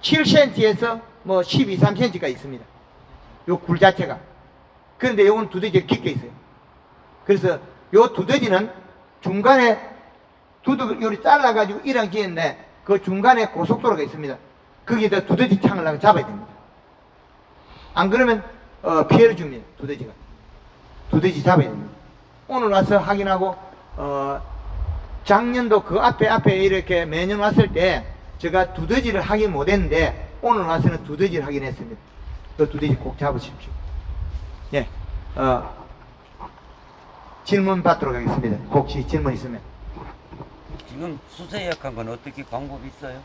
7cm에서 뭐 12, 3cm가 있습니다. 요 굴 자체가. 그런데 요건 두더지가 깊게 있어요. 그래서 요 두더지는 중간에 요리 잘라가지고 이랑 지었는데 그 중간에 고속도로가 있습니다. 거기에다 두더지 창을 잡아야 됩니다. 안 그러면 피해를 줍니다. 두더지가. 두더지 잡아야 됩니다. 오늘 와서 확인하고 작년도 그 앞에 이렇게 매년 왔을 때 제가 두더지를 확인 못했는데 오늘 와서는 두더지를 확인했습니다. 그 두더지 꼭 잡으십시오. 예, 질문 받도록 하겠습니다. 혹시 질문 있으면. 지금 수세 약한 건 어떻게 방법이 있어요?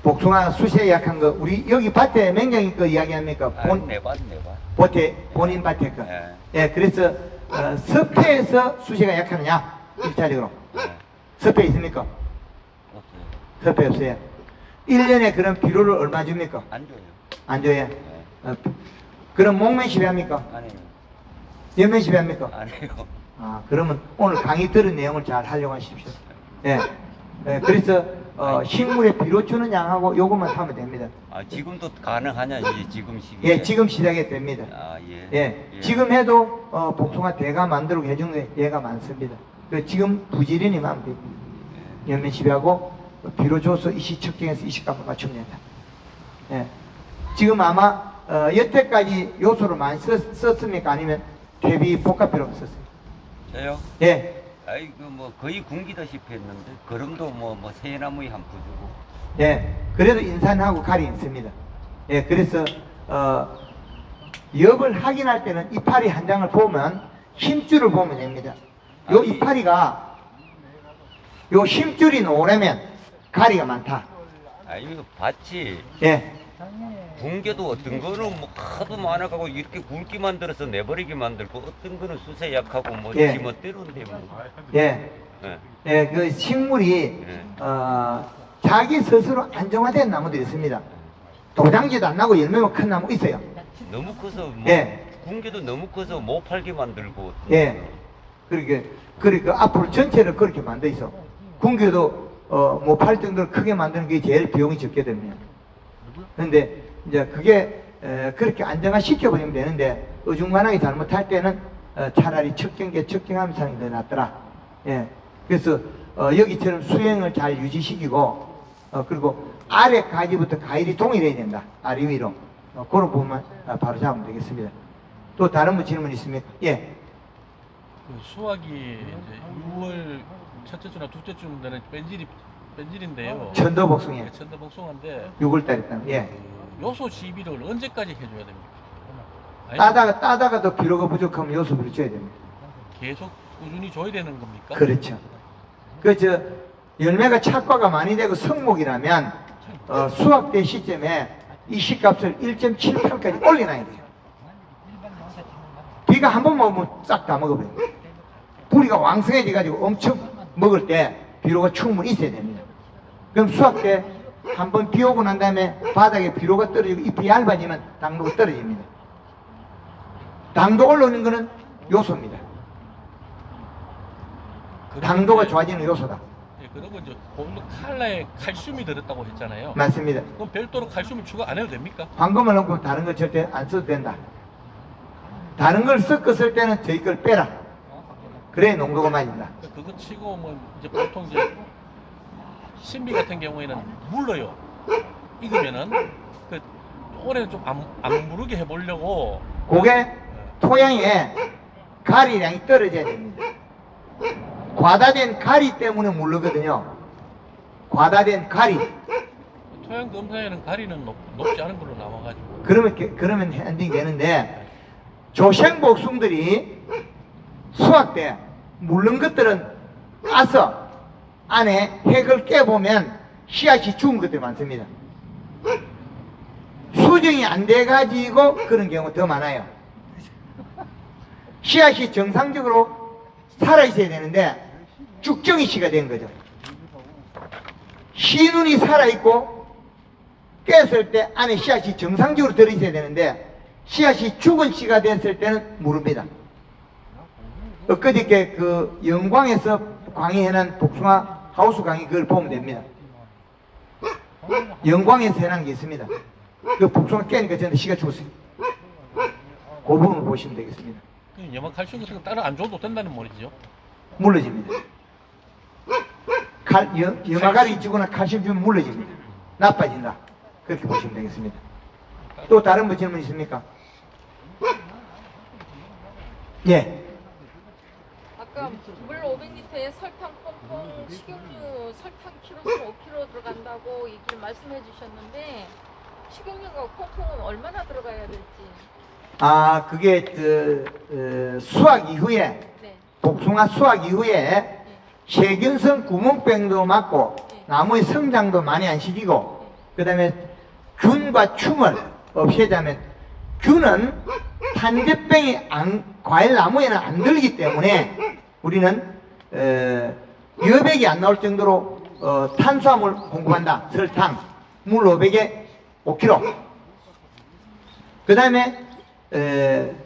복숭아 수세 약한 거 우리 여기 밭에 맹경이 거 이야기합니까? 내밭. 본인 밭에 거. 예. 예, 그래서 섭해에서 수세가 약하느냐? 1차적으로. 섭해 있습니까? 없어요. 섭해 없어요. 1년에 그럼 비료를 얼마 줍니까? 안 줘요. 안 줘요. 예. 그럼 목면 시비합니까? 안 해요. 연면 시비합니까? 안 해요. 그러면 오늘 강의 들은 내용을 잘 활용하십시오. 예. 그래서 식물에 비료 주는 양하고 요것만 하면 됩니다. 지금도 가능하냐 이제 지금 시기에? 예, 지금 시작이 됩니다. 예. 예, 지금 해도 복숭아 대가 만들고 해준 게 얘가 많습니다. 지금 부지런히만 하면 됩니다. 연면 시비하고 비료 줘서 이시 측정해서 이시값을 맞추면 된다. 예. 지금 아마 여태까지 요소를 많이 썼습니까? 아니면 대비 복합비료를 썼습니까? 저요? 예. 아이고 뭐 거의 굶기다시피 했는데 거름도 뭐 새나무에 한 푸주고. 예. 그래도 인산하고 칼이 있습니다. 예. 그래서 엽을 확인할 때는 이파리 한 장을 보면 힘줄을 보면 됩니다. 요 이파리가 요 힘줄이 노래면 가리가 많다. 이거 밭이 예. 붕괴도 어떤 거는 뭐 하도 많아가고 이렇게 굵게 만들어서 내버리게 만들고 어떤 거는 수세 약하고 뭐 예. 지멋대로인데 뭐. 예. 예. 예. 그 식물이 자기 스스로 안정화된 나무들이 있습니다. 도장지도 안 나고 열매만 큰 나무 있어요. 너무 커서 뭐 예. 붕괴도 너무 커서 못 팔게 만들고. 예. 그러니까 앞으로 전체를 그렇게 만들어 있어. 군교도 못 팔 정도로 크게 만드는 게 제일 비용이 적게 됩니다. 그런데 이제 그게 그렇게 안정화 시켜버리면 되는데 어중간하게 잘못할 때는 차라리 측정하면서 하는 게 더 낫더라. 예. 그래서 여기처럼 수행을 잘 유지시키고 그리고 아래 가지부터 가일이 동일해야 된다. 아래 위로. 그런 부분만 바로 잡으면 되겠습니다. 또 다른 분 질문 있습니까? 예. 그 수확이 이제 6월 첫째 주나 둘째 주 되는 뺀질인데요. 천도복숭이 네, 천도복숭아인데 6월달에 따면 예. 요소 시비를 언제까지 해줘야 됩니까? 아니, 따다가도 비료가 부족하면 요소비를 줘야 됩니다. 계속 꾸준히 줘야 되는 겁니까? 그렇죠. 열매가 착과가 많이 되고 성목이라면 수확될 시점에 이 시값을 1.78까지 올려놔야 돼요. 비가 한 번 먹으면 싹 다 먹어버려요. 뿌리가 왕성해져 가지고 엄청 먹을 때 비료가 충분히 있어야 됩니다. 그럼 수확 때 한 번 비 오고 난 다음에 바닥에 비료가 떨어지고 잎이 얇아지면 당도가 떨어집니다. 당도 올라오는 것은 요소입니다. 당도가 좋아지는 요소다. 예, 그리고 이제 칼라에 칼슘이 들었다고 했잖아요. 맞습니다. 그럼 별도로 칼슘을 추가 안 해도 됩니까? 황금을 넣고 다른 거 절대 안 써도 된다. 다른 걸 섞었을 때는 저희 걸 빼라. 그래야 농도가 맞는다. 그거 치고 뭐 이제 보통 이제 신비 같은 경우에는 물러요. 익으면은 그 올해는 좀 안 무르게 해보려고. 그게 토양에 가리량이 떨어져야 됩니다. 과다된 가리 때문에 물르거든요. 과다된 가리. 토양 검사에는 가리는 높지 않은 걸로 나와가지고. 그러면 엔딩 되는데 조생복숭들이 수확 때 물른 것들은 까서 안에 핵을 깨보면 씨앗이 죽은 것들이 많습니다. 수정이 안 돼가지고 그런 경우가 더 많아요. 씨앗이 정상적으로 살아있어야 되는데 죽정이 씨가 된 거죠. 씨눈이 살아있고 깼을 때 안에 씨앗이 정상적으로 들어있어야 되는데 씨앗이 죽은 씨가 됐을 때는 모릅니다. 엊그저께 그 영광에서 강의해놓은 복숭아 하우스 강의 그걸 보면 됩니다. 영광에서 해놓은 게 있습니다. 그 복숭아 깨니까 전에 씨가 죽었어요. 그 부분을 보시면 되겠습니다. 염화 칼슘 같은 거 따로 안 줘도 된다는 말이죠. 물러집니다. 염화가리 주거나 칼슘 주면 물러집니다. 나빠진다. 그렇게 보시면 되겠습니다. 또 다른 뭐 질문 있습니까? 예. 아까 물 500리터에 설탕 pom퐁 식용유 설탕 키로수 5kg 들어간다고 얘기를 말씀해 주셨는데 식용유가 pom퐁은 얼마나 들어가야 될지. 아, 그게 수확 이후에 네. 복숭아 수확 이후에 세균성 구멍병도 맞고 나무의 성장도 많이 안 시키고 그 다음에 균과 충을 없애자면 균은 탄저병이 과일 나무에는 안 들기 때문에 우리는 여백이 안 나올 정도로 탄수화물 공급한다. 설탕, 물 500에 5kg. 그 다음에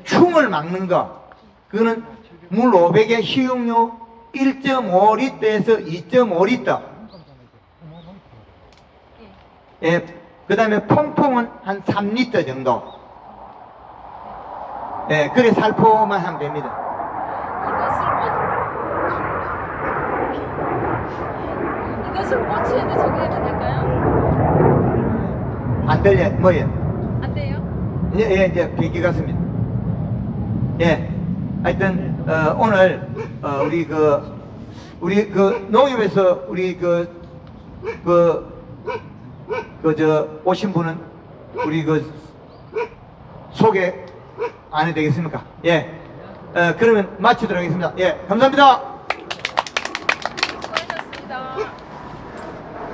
충을 막는 거 그거는 물 500에 식용유 1.5리터에서 2.5리터. 예, 그 다음에 퐁퐁은 한 3리터 정도. 예, 그래 살포만 하면 됩니다. 이것을 꼬치에도 적용해도 될까요? 안 들려, 뭐예요? 안 돼요? 예, 이제 비기 같습니다. 예, 하여튼 오늘 우리 그 농협에서 우리 오신 분은 우리 소개 안 해도 되겠습니까? 예, 그러면 마치도록 하겠습니다. 예, 감사합니다.